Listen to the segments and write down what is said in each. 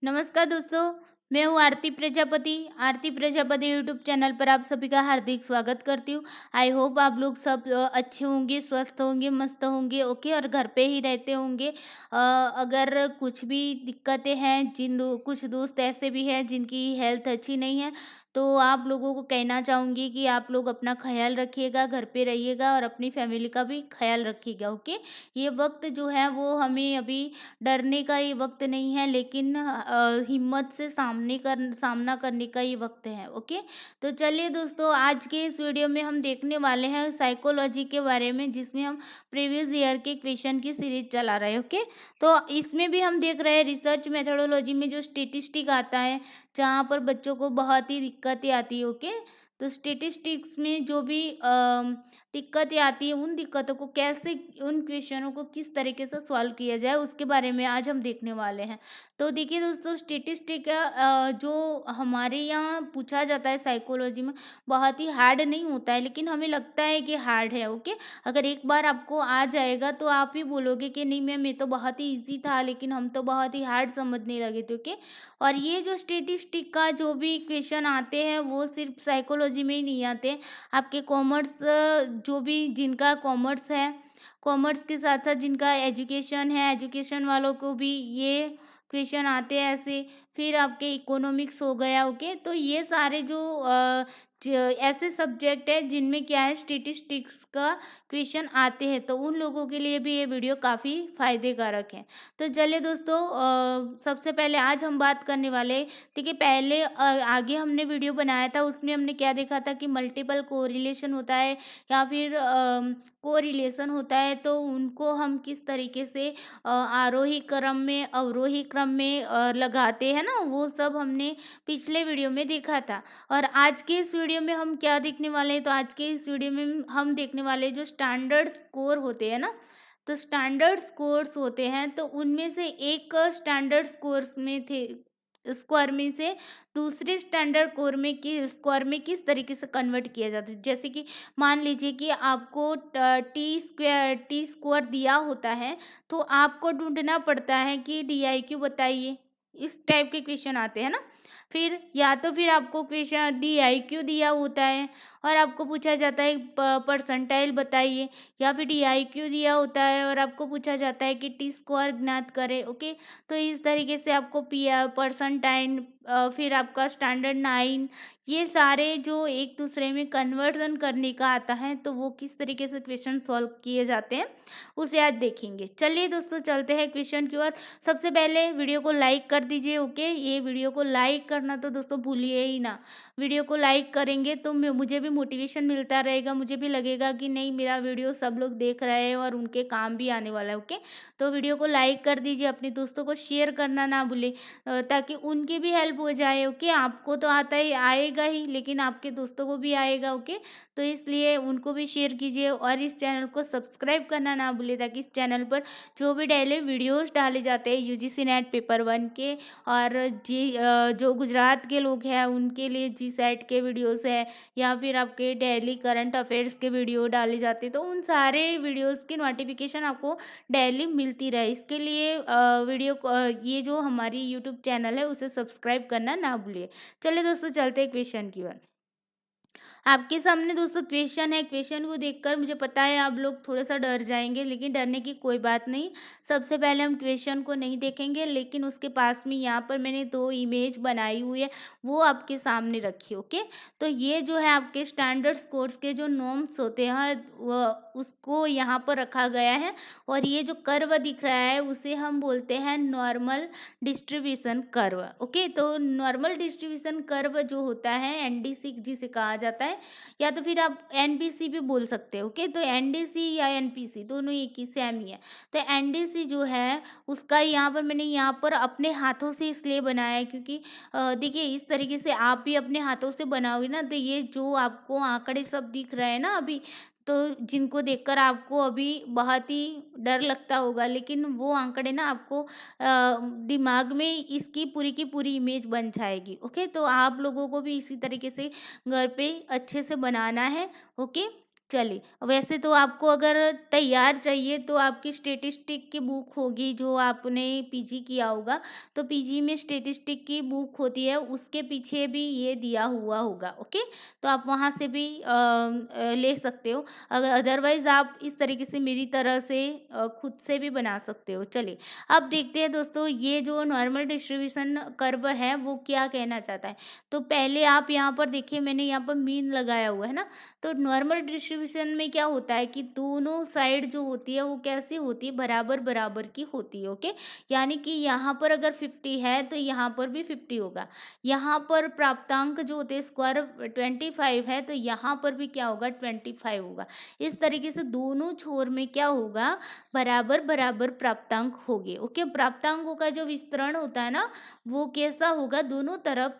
नमस्कार दोस्तों, मैं हूँ आरती प्रजापति। आरती प्रजापति यूट्यूब चैनल पर आप सभी का हार्दिक स्वागत करती हूँ। आई होप आप लोग सब अच्छे होंगे, स्वस्थ होंगे, मस्त होंगे, ओके, और घर पे ही रहते होंगे। अगर कुछ भी दिक्कतें हैं, कुछ दोस्त ऐसे भी हैं जिनकी हेल्थ अच्छी नहीं है, तो आप लोगों को कहना चाहूँगी कि आप लोग अपना ख्याल रखिएगा, घर पे रहिएगा और अपनी फैमिली का भी ख्याल रखिएगा, ओके। ये वक्त जो है वो हमें अभी डरने का ये वक्त नहीं है, लेकिन हिम्मत से सामना करने का ये वक्त है, ओके। तो चलिए दोस्तों, आज के इस वीडियो में हम देखने वाले हैं साइकोलॉजी के बारे में, जिसमें हम प्रीवियस ईयर के क्वेश्चन की सीरीज चला रहे हैं, ओके। तो इसमें भी हम देख रहे हैं रिसर्च मेथोडोलॉजी में जो स्टेटिस्टिक आता है, जहाँ पर बच्चों को बहुत ही दिक्कतें आती है, ओके। तो स्टेटिस्टिक्स में जो भी दिक्कतें आती हैं, उन दिक्कतों को कैसे, उन क्वेश्चनों को किस तरीके से सॉल्व किया जाए, उसके बारे में आज हम देखने वाले हैं। तो देखिए दोस्तों, स्टेटिस्टिक जो हमारे यहाँ पूछा जाता है साइकोलॉजी में, बहुत ही हार्ड नहीं होता है, लेकिन हमें लगता है कि हार्ड है, ओके। अगर एक बार आपको आ जाएगा तो आप ही बोलोगे कि नहीं मैम, ये तो बहुत ही ईजी था, लेकिन हम तो बहुत ही हार्ड समझने लगे थे, ओके। और ये जो स्टेटिस्टिक का जो भी क्वेश्चन आते हैं, वो सिर्फ साइकोलॉजी में ही नहीं आते। आपके कॉमर्स, जो भी जिनका कॉमर्स है, कॉमर्स के साथ साथ जिनका एजुकेशन है, एजुकेशन वालों को भी ये क्वेश्चन आते हैं ऐसे। फिर आपके इकोनॉमिक्स हो गया, ओके। तो ये सारे जो ऐसे सब्जेक्ट है जिनमें क्या है, स्टेटिस्टिक्स का क्वेश्चन आते हैं, तो उन लोगों के लिए भी ये वीडियो काफ़ी फायदेकारक है। तो चलिए दोस्तों, सबसे पहले आज हम बात करने वाले हैं। देखिए, पहले आगे हमने वीडियो बनाया था, उसमें हमने क्या देखा था कि मल्टीपल कोरिलेशन होता है या फिर कोरिलेशन होता है, तो उनको हम किस तरीके से आरोही क्रम में, अवरोही क्रम में लगाते हैं ना, वो सब हमने पिछले वीडियो में देखा था। और आज के इस वीडियो में हम क्या देखने वाले हैं, तो आज के इस वीडियो में हम देखने वाले हैं जो स्टैंडर्ड स्कोर होते हैं ना। तो स्टैंडर्ड स्कोर्स होते हैं, तो उनमें से एक स्टैंडर्ड स्कोर्स में थे, स्क्वायर में से दूसरे स्टैंडर्ड कोर में कि स्क्वायर में किस तरीके से कन्वर्ट किया जाता है। जैसे कि मान लीजिए कि आपको टी स्क्वायर दिया होता है, तो आपको ढूंढना पड़ता है कि डी आई क्यू बताइए। इस टाइप के क्वेश्चन आते हैं ना। फिर या तो फिर आपको क्वेश्चन डी आई क्यू दिया होता है और आपको पूछा जाता है परसेंटाइल बताइए, या फिर डी आई क्यू दिया होता है और आपको पूछा जाता है कि टी स्क्वायर ज्ञात करें, ओके। तो इस तरीके से आपको पी परसेंटाइन, फिर आपका स्टैंडर्ड 9, ये सारे जो एक दूसरे में कन्वर्जन करने का आता है, तो वो किस तरीके से क्वेश्चन सॉल्व किए जाते हैं, उसे आज देखेंगे। चलिए दोस्तों, चलते हैं क्वेश्चन की ओर। सबसे पहले वीडियो को लाइक कर दीजिए, ओके। ये वीडियो को लाइक करना तो दोस्तों भूलिए ही ना। वीडियो को लाइक करेंगे तो मुझे भी मोटिवेशन मिलता रहेगा, मुझे भी लगेगा कि नहीं, मेरा वीडियो सब लोग देख रहे हैं और उनके काम भी आने वाला है, ओके। तो वीडियो को लाइक कर दीजिए, अपने दोस्तों को शेयर करना ना भूलें, ताकि उनकी भी हेल्प हो जाए, ओके। आपको तो आता ही आएगा ही, लेकिन आपके दोस्तों को भी आएगा, ओके। तो इसलिए उनको भी शेयर कीजिए और इस चैनल को सब्सक्राइब करना ना भूलें, ताकि इस चैनल पर जो भी डेली वीडियोस डाले जाते हैं यूजीसी नेट पेपर 1 के, और जो गुजरात के लोग हैं उनके लिए जी सेट के वीडियोस है, या फिर आपके डेली करंट अफेयर्स के वीडियो डाले जाते हैं, तो उन सारे वीडियोस की नोटिफिकेशन आपको डेली मिलती रहे, इसके लिए ये जो हमारी यूट्यूब चैनल है उसे सब्सक्राइब करना ना भूलिए। चलिए दोस्तों, चलते हैं क्वेश्चन की ओर। आपके सामने दोस्तों क्वेश्चन है। क्वेश्चन को देखकर मुझे पता है आप लोग थोड़ा सा डर जाएंगे, लेकिन डरने की कोई बात नहीं। सबसे पहले हम क्वेश्चन को नहीं देखेंगे, लेकिन उसके पास में यहाँ पर मैंने 2 इमेज बनाई हुई है, वो आपके सामने रखी, ओके। तो ये जो है आपके स्टैंडर्ड कोर्स के जो नॉर्म्स होते हैं, उसको यहाँ पर रखा गया है। और ये जो कर्व दिख रहा है उसे हम बोलते हैं नॉर्मल डिस्ट्रीब्यूशन कर्व, ओके। तो नॉर्मल डिस्ट्रीब्यूशन कर्व जो होता है, एनडीसी जिसे कहा जाता है, या तो फिर आप एनबीसी भी बोल सकते हो, ओके। तो एनडीसी या एनपीसी दोनों एक ही सेम ही है। तो एनडीसी जो है उसका यहाँ पर मैंने यहाँ पर अपने हाथों से इसलिए बनाया है, क्योंकि देखिए इस तरीके से आप भी अपने हाथों से बनाओगे ना, तो ये जो आपको आंकड़े सब दिख रहे हैं ना अभी, तो जिनको देखकर आपको अभी बहुत ही डर लगता होगा, लेकिन वो आंकड़े ना आपको दिमाग में इसकी पूरी की पूरी इमेज बन जाएगी, ओके। तो आप लोगों को भी इसी तरीके से घर पे अच्छे से बनाना है, ओके। चलिए, वैसे तो आपको अगर तैयार चाहिए तो आपकी स्टैटिस्टिक की बुक होगी जो आपने पीजी किया होगा, तो पीजी में स्टैटिस्टिक की बुक होती है, उसके पीछे भी ये दिया हुआ होगा, ओके? तो आप वहाँ से भी ले सकते हो। अगर अदरवाइज़ आप इस तरीके से मेरी तरह से खुद से भी बना सकते हो। चलिए, अब देखते हैं दोस्तों ये जो नॉर्मल डिस्ट्रीब्यूशन कर्व है वो क्या कहना चाहता है। तो पहले आप यहाँ पर देखिए मैंने यहाँ पर मीन लगाया हुआ है ना, तो नॉर्मल डिस्ट्रीब्यूशन में क्या होता है कि दोनों साइड जो होती है वो कैसी होती है, बराबर बराबर की होती है, ओके? यानी कि यहाँ पर अगर 50 है तो यहाँ पर भी 50 होगा। यहाँ पर प्राप्तांक जो होते हैं स्क्वायर 25 है तो यहाँ पर भी क्या होगा, 25 होगा। इस तरीके से दोनों छोर में क्या होगा, बराबर बराबर प्राप्तांक होंगे, ओके? प्राप्तांकों का जो विस्तरण होता है ना वो कैसा होगा, दोनों तरफ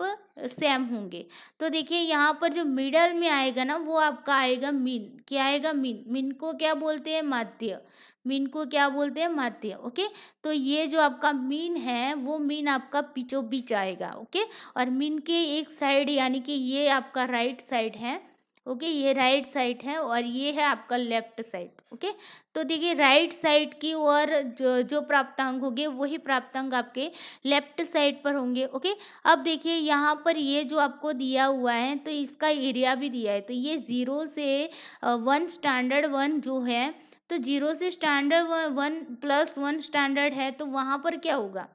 सेम होंगे। तो देखिए यहाँ पर जो मिडल में आएगा ना वो आपका आएगा मीन। क्या आएगा, मीन। मीन को क्या बोलते हैं, माध्य। मीन को क्या बोलते हैं, माध्य, ओके? तो ये जो आपका मीन है वो मीन आपका बीचों बीच आएगा, ओके? और मीन के एक साइड यानी कि ये आपका राइट साइड है, ओके? ये राइट साइड है और ये है आपका लेफ्ट साइड, ओके? तो देखिए राइट साइड की ओर जो जो प्राप्तांक होंगे वही प्राप्तांक आपके लेफ्ट साइड पर होंगे, ओके? अब देखिए यहाँ पर ये जो आपको दिया हुआ है तो इसका एरिया भी दिया है, तो ये 0 से 1 स्टैंडर्ड 1 जो है, तो 0 से स्टैंडर्ड 1 प्लस 1 स्टैंडर्ड है तो वहाँ पर क्या होगा,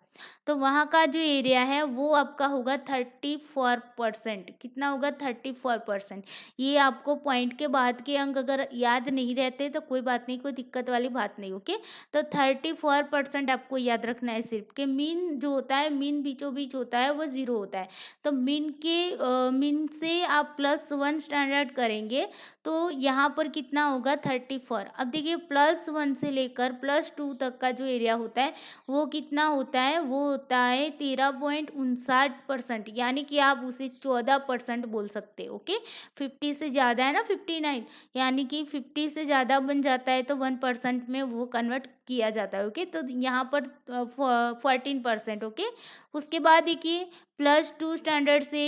तो वहाँ का जो एरिया है वो आपका होगा 34%। कितना होगा, 34%। ये आपको पॉइंट के बाद के अंक अगर याद नहीं रहते तो कोई बात नहीं, कोई दिक्कत वाली बात नहीं, ओके? तो 34% आपको याद रखना है सिर्फ, कि मीन जो होता है, मीन बीचों बीच होता है वो 0 होता है। तो मीन से आप +1 स्टैंडर्ड करेंगे तो यहाँ पर कितना होगा, 34। अब देखिए +1 से लेकर +2 तक का जो एरिया होता है वो कितना होता है, वो होता है 13.59%, यानी कि आप उसे 14% बोल सकते हो, ओके? 50 से ज़्यादा है ना, 59, यानी कि 50 से ज़्यादा बन जाता है तो 1% में वो कन्वर्ट किया जाता है, ओके? तो यहाँ पर 14%, ओके? उसके बाद देखिए +2 स्टैंडर्ड से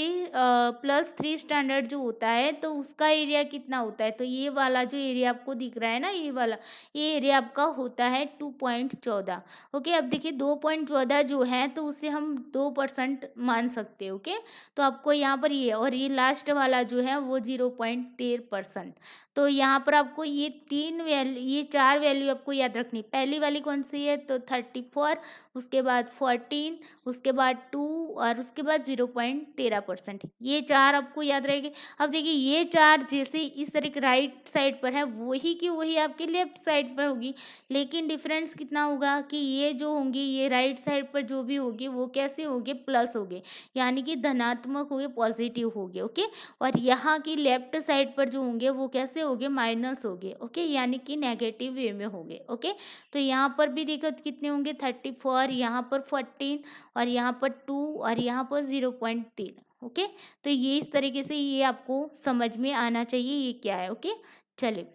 +3 स्टैंडर्ड जो होता है तो उसका एरिया कितना होता है, तो ये वाला जो एरिया आपको दिख रहा है ना, ये वाला, ये एरिया आपका होता है 2.14, ओके? अब देखिए 2.14 जो है तो उसे हम 2% मान सकते हैं, ओके? तो आपको यहाँ पर ये और ये लास्ट वाला जो है वो 0.13%। तो यहाँ पर आपको ये 4 वैल्यू आपको याद रखनी। पहली वाली कौन सी है, तो 34, उसके बाद 14, उसके बाद 2 और उसके बाद 0.13%। ये 4 आपको याद रहेगी। अब देखिए ये 4 जैसे इस तरह के राइट साइड पर है वही की वही आपके लेफ्ट साइड पर होगी, लेकिन डिफरेंस कितना होगा कि ये जो होंगी, ये राइट साइड पर जो भी होगी वो कैसे होंगे, प्लस होंगे, यानी कि धनात्मक होंगे, पॉजिटिव होंगे, ओके? और यहाँ की लेफ्ट साइड पर जो होंगे वो कैसे होंगे, माइनस होंगे, ओके? यानी कि नेगेटिव वे में होंगे, ओके? तो यहाँ पर भी देखो कितने होंगे, 34, यहाँ पर 14 और यहाँ पर 2 और यहाँ पर 0.3, ओके? तो ये इस तरीके से ये आपको समझ में आना चाहिए ये क्या है, ओके? चलिए,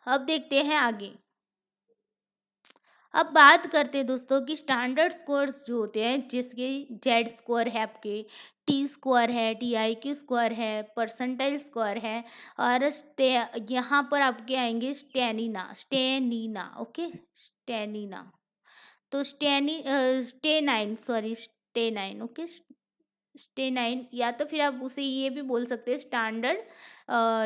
अब देखते हैं आगे। अब बात करते हैं दोस्तों कि स्टैंडर्ड स्कोर्स जो होते हैं, जिसके जेड स्कोर है, आपके टी स्कोर है, TIQ स्कोर है, परसेंटाइल स्कोर है, और यहाँ पर आपके आएंगे स्टेनिना, स्टेनिना, ओके? स्टेनिना, तो स्टेनाइन, सॉरी, स्टेनाइन, ओके? स्टे 9, या तो फिर आप उसे ये भी बोल सकते हैं स्टैंडर्ड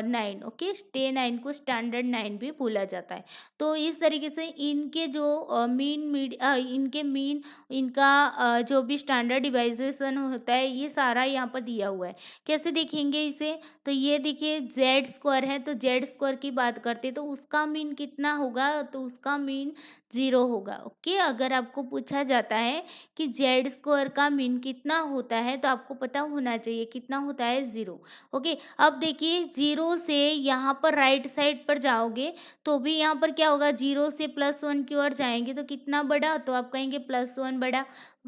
9, ओके? स्टे 9 को स्टैंडर्ड 9 भी बोला जाता है। तो इस तरीके से इनके जो इनके मीन, इनका जो भी स्टैंडर्ड डिवाइजेशन होता है ये सारा यहाँ पर दिया हुआ है। कैसे देखेंगे इसे, तो ये देखिए जेड स्क्वायर है, तो जेड स्क्वायर की बात करते हैं तो उसका मीन कितना होगा, तो उसका मीन 0 होगा, ओके? अगर आपको पूछा जाता है कि जेड स्क्वायर का मीन कितना होता है तो आपको पता होना चाहिए कितना होता है, 0, ओके? अब देखिए 0 से यहाँ पर राइट साइड पर जाओगे तो भी यहाँ पर क्या होगा, 0 से +1 की ओर जाएंगे तो कितना बढ़ा, तो आप कहेंगे +1 बढ़ा।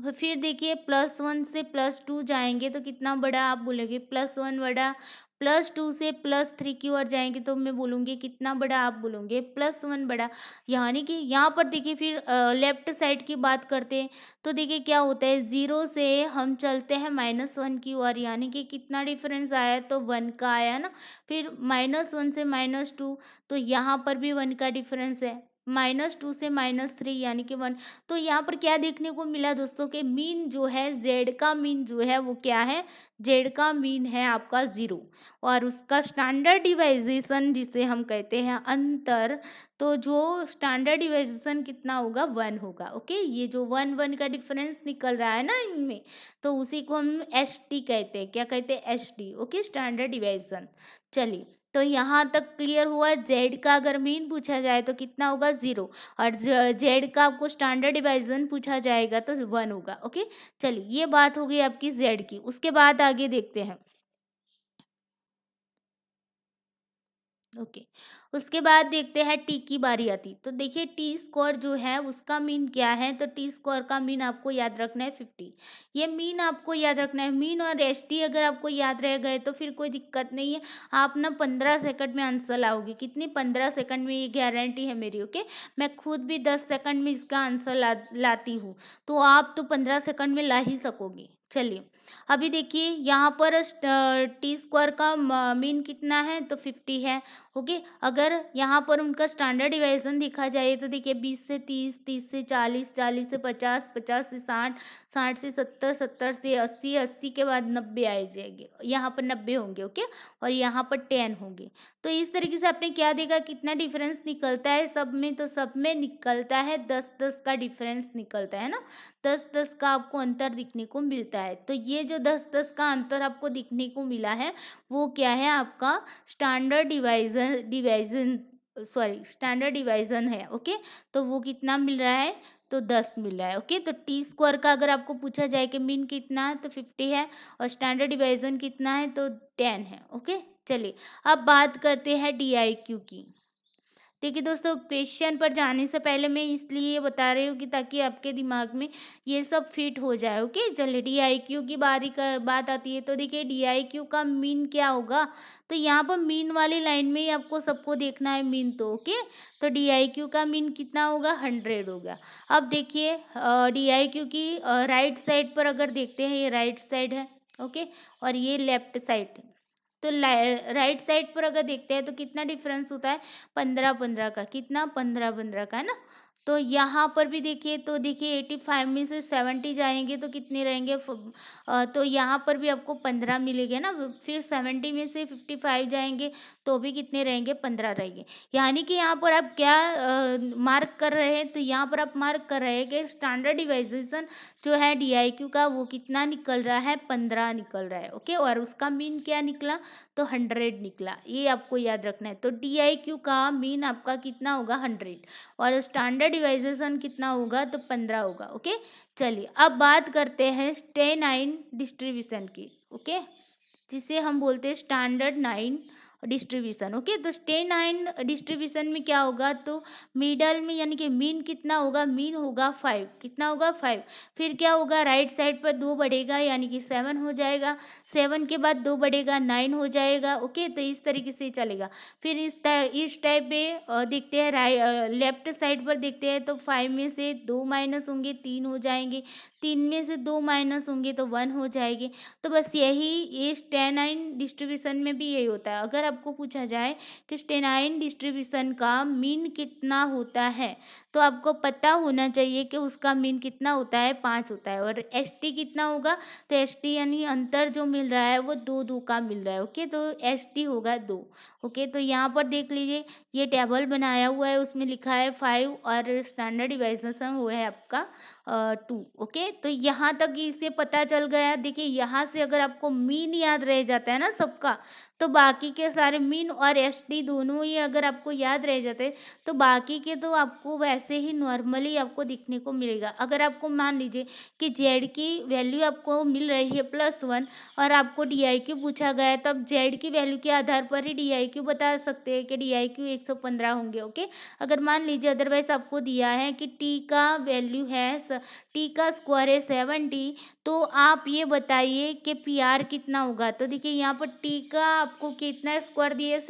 फिर देखिए +1 से +2 जाएंगे तो कितना बड़ा आप बोलेंगे, +1 बड़ा, +2 से +3 की ओर जाएंगे तो मैं बोलूँगी कितना बड़ा, आप बोलोगे +1 बड़ा। यानी कि यहाँ पर देखिए फिर लेफ्ट साइड की बात करते हैं तो देखिए क्या होता है, 0 से हम चलते हैं -1 की ओर, यानी कि कितना डिफरेंस आया, तो 1 का आया ना। फिर -1 से -2 तो यहाँ पर भी 1 का डिफरेंस है, -2 से -3 यानी कि 1। तो यहाँ पर क्या देखने को मिला दोस्तों के मीन जो है, जेड का मीन जो है वो क्या है, जेड का मीन है आपका 0, और उसका स्टैंडर्ड डिवाइजेशन जिसे हम कहते हैं अंतर, तो जो स्टैंडर्ड डिवाइजेशन कितना होगा, 1 होगा। ओके, ये जो 1 का डिफरेंस निकल रहा है ना इनमें, तो उसी को हम एस टी कहते हैं। क्या कहते हैं, S T. Okay, standard deviation. चलिए, तो यहाँ तक क्लियर हुआ। जेड का अगर मीन पूछा जाए तो कितना होगा, 0, और जेड का आपको स्टैंडर्ड डिवाइजन पूछा जाएगा तो 1 होगा। ओके, चलिए ये बात हो गई आपकी जेड की। उसके बाद आगे देखते हैं। ओके, उसके बाद देखते हैं टी की बारी आती। तो देखिए टी स्क्वायर जो है उसका मीन क्या है, तो टी स्क्वायर का मीन आपको याद रखना है 50। ये मीन आपको याद रखना है। मीन और एस टी अगर आपको याद रह गए तो फिर कोई दिक्कत नहीं है, आप ना 15 सेकंड में आंसर लाओगे। कितनी, 15 सेकंड में, ये गारंटी है मेरी। ओके, मैं खुद भी 10 सेकंड में इसका आंसर लाती हूँ, तो आप तो 15 सेकंड में ला ही सकोगे। चलिए, अभी देखिए यहाँ पर टी स्क्वायर का मीन कितना है, तो 50 है। ओके, अगर यहाँ पर उनका स्टैंडर्ड डिवीजन देखा जाए तो देखिए 20 से 30, 30 से 40, 40 से 50, 50 से 60, 60 से 70, 70 से 80, 80 के बाद 90 आ जाएंगे। यहाँ पर 90 होंगे। ओके, और यहाँ पर 10 होंगे। तो इस तरीके से आपने क्या देखा, कितना डिफरेंस निकलता है सब में, तो सब में निकलता है 10-10 का डिफरेंस निकलता है ना, 10-10 का आपको अंतर दिखने को मिलता है। तो ये जो 10-10 का अंतर आपको दिखने को मिला है वो क्या है, आपका स्टैंडर्ड डिवाइजन स्टैंडर्ड डिवाइजन है। ओके, तो वो कितना मिल रहा है, तो 10 मिल रहा है। ओके, तो टी स्क्वायर का अगर आपको पूछा जाए कि मीन कितना है, तो 50 है, और स्टैंडर्ड डिवाइजन कितना है, तो 10 है। ओके, चलिए अब बात करते हैं डी आई क्यू की। देखिए दोस्तों, क्वेश्चन पर जाने से पहले मैं इसलिए बता रही हूँ कि ताकि आपके दिमाग में ये सब फिट हो जाए। ओके, चलिए डी आई क्यू की बात आती है। तो देखिए डी आई क्यू का मीन क्या होगा, तो यहाँ पर मीन वाली लाइन में ही आपको सबको देखना है मीन। तो ओके, तो डी आई क्यू का मीन कितना होगा, 100 होगा। अब देखिए डी आई क्यू की राइट साइड पर अगर देखते हैं, ये राइट साइड है। ओके, और ये लेफ्ट साइड। तो राइट साइड पर अगर देखते हैं तो कितना डिफरेंस होता है, 15-15 का। कितना, 15-15 का है ना। तो यहाँ पर भी देखिए, तो देखिए 85 में से 70 जाएंगे तो कितने रहेंगे, तो यहाँ पर भी आपको 15 मिलेंगे ना। फिर 70 में से 55 जाएंगे तो भी कितने रहेंगे, 15 रहेंगे। यानी कि यहाँ पर आप क्या मार्क कर रहे हैं, तो यहाँ पर आप मार्क कर रहे हैं कि स्टैंडर्ड डिवाइजेशन जो है डी आई क्यू का वो कितना निकल रहा है, 15 निकल रहा है। ओके, और उसका मीन क्या निकला, तो 100 निकला। ये आपको याद रखना है। तो डी आई क्यू का मीन आपका कितना होगा, 100, और स्टैंडर्ड डिवाइजेशन कितना होगा, तो 15 होगा। ओके, चलिए अब बात करते हैं स्टेनाइन डिस्ट्रीब्यूशन की। ओके, जिसे हम बोलते हैं स्टैंडर्ड 9 डिस्ट्रीब्यूशन। ओके, तो स्टे 9 डिस्ट्रीब्यूशन में क्या होगा, तो मिडल में यानी कि मीन कितना होगा, मीन होगा 5। कितना होगा, 5। फिर क्या होगा, राइट साइड पर 2 बढ़ेगा यानी कि 7 हो जाएगा। 7 के बाद 2 बढ़ेगा, 9 हो जाएगा। ओके, तो इस तरीके से चलेगा। फिर इस टाइप पे देखते हैं, लेफ्ट साइड पर देखते हैं तो 5 में से 2 माइनस होंगे, 3 हो जाएंगे। 3 में से 2 माइनस होंगे तो 1 हो जाएंगे। तो बस यही, ये स्टेनाइन डिस्ट्रीब्यूशन में भी यही होता है। अगर आपको पूछा जाए कि स्टेनाइन डिस्ट्रीब्यूशन का मीन कितना होता है, तो आपको पता होना चाहिए कि उसका मीन कितना होता है, 5 होता है। और एस टी कितना होगा, तो एस टी यानी अंतर जो मिल रहा है वो 2-2 का मिल रहा है। ओके, तो एस टी होगा 2। ओके, तो यहाँ पर देख लीजिए, ये टेबल बनाया हुआ है, उसमें लिखा है 5 और स्टैंडर्ड डिवाइजेशन वो है आपका 2। ओके, तो यहाँ तक इससे पता चल गया। देखिए यहाँ से अगर आपको मीन याद रह जाता है ना सबका, तो बाकी के सारे मीन और एस टी दोनों ही अगर आपको याद रह जाते तो बाकी के तो आपको वैसे वैसे ही नॉर्मली आपको दिखने को मिलेगा। अगर आपको मान लीजिए कि जेड की वैल्यू आपको मिल रही है +1 और आपको DIQ पूछा गया है, तो आप जेड की वैल्यू के आधार पर ही DIQ बता सकते हैं कि DIQ 115 होंगे। ओके, अगर मान लीजिए अदरवाइज आपको दिया है कि टी का वैल्यू है टी का स्क्वायर है 70, तो आप ये बताइए कि PR कितना होगा। तो देखिए यहाँ पर टी का आपको कितना स्क्वायर दिया है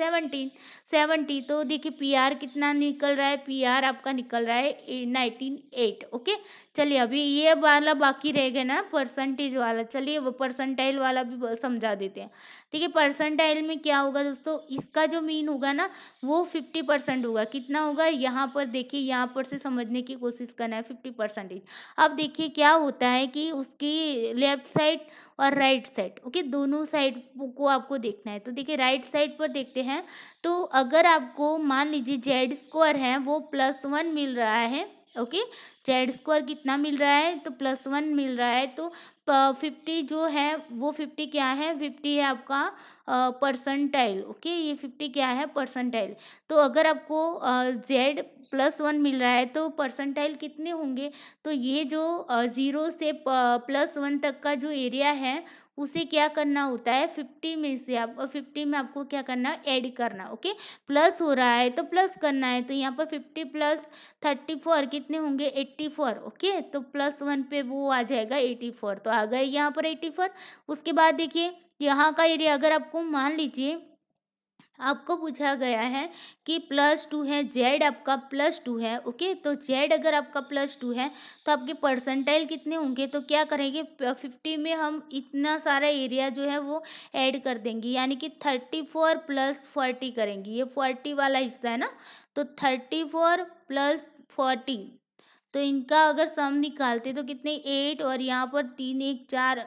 70, तो देखिए PR कितना निकल रहा है, PR आपका निकल रहा है 198। ओके, चलिए अभी ये वाला बाकी रह गया ना परसेंटेज वाला, चलिए वो परसेंटाइल वाला भी समझा देते हैं। ठीक है, परसेंटाइल में क्या होगा दोस्तों, इसका जो मीन होगा ना वो 50% होगा। कितना होगा, यहाँ पर देखिए, यहाँ पर से समझने की कोशिश करना है 50%। अब देखिए क्या होता है कि उसकी लेफ्ट साइड और राइट साइड, ओके, दोनों साइड को आपको देखना है। तो देखिए राइट साइड पर देखते हैं, तो अगर आपको मान लीजिए जेड स्क्वायर है वो +1 मिल रहा है। ओके, जेड स्क्वायर कितना मिल रहा है, तो +1 मिल रहा है। तो 50 जो है वो 50 क्या है, 50 है आपका परसेंटाइल। ओके, ये 50 क्या है, परसेंटाइल। तो अगर आपको जेड +1 मिल रहा है तो परसेंटाइल कितने होंगे, तो ये जो 0 से +1 तक का जो एरिया है उसे क्या करना होता है, 50 में से आप 50 में आपको क्या करना, ऐड करना। ओके, प्लस हो रहा है तो प्लस करना है। तो यहाँ पर 50 + 34 कितने होंगे, 84। ओके, तो +1 पे वो आ जाएगा 84, तो आ गए यहाँ पर 84। उसके बाद देखिए यहाँ का एरिया, अगर आपको मान लीजिए आपको पूछा गया है कि +2 है, जेड आपका +2 है। ओके, तो जेड अगर आपका +2 है तो आपके परसेंटाइल कितने होंगे, तो क्या करेंगे 50 में हम इतना सारा एरिया जो है वो ऐड कर देंगे, यानी कि 34 + 40 करेंगे। ये 40 वाला हिस्सा है ना, तो 34 + 40, तो इनका अगर सम निकालते तो कितने 8, और यहाँ पर 3 1 4,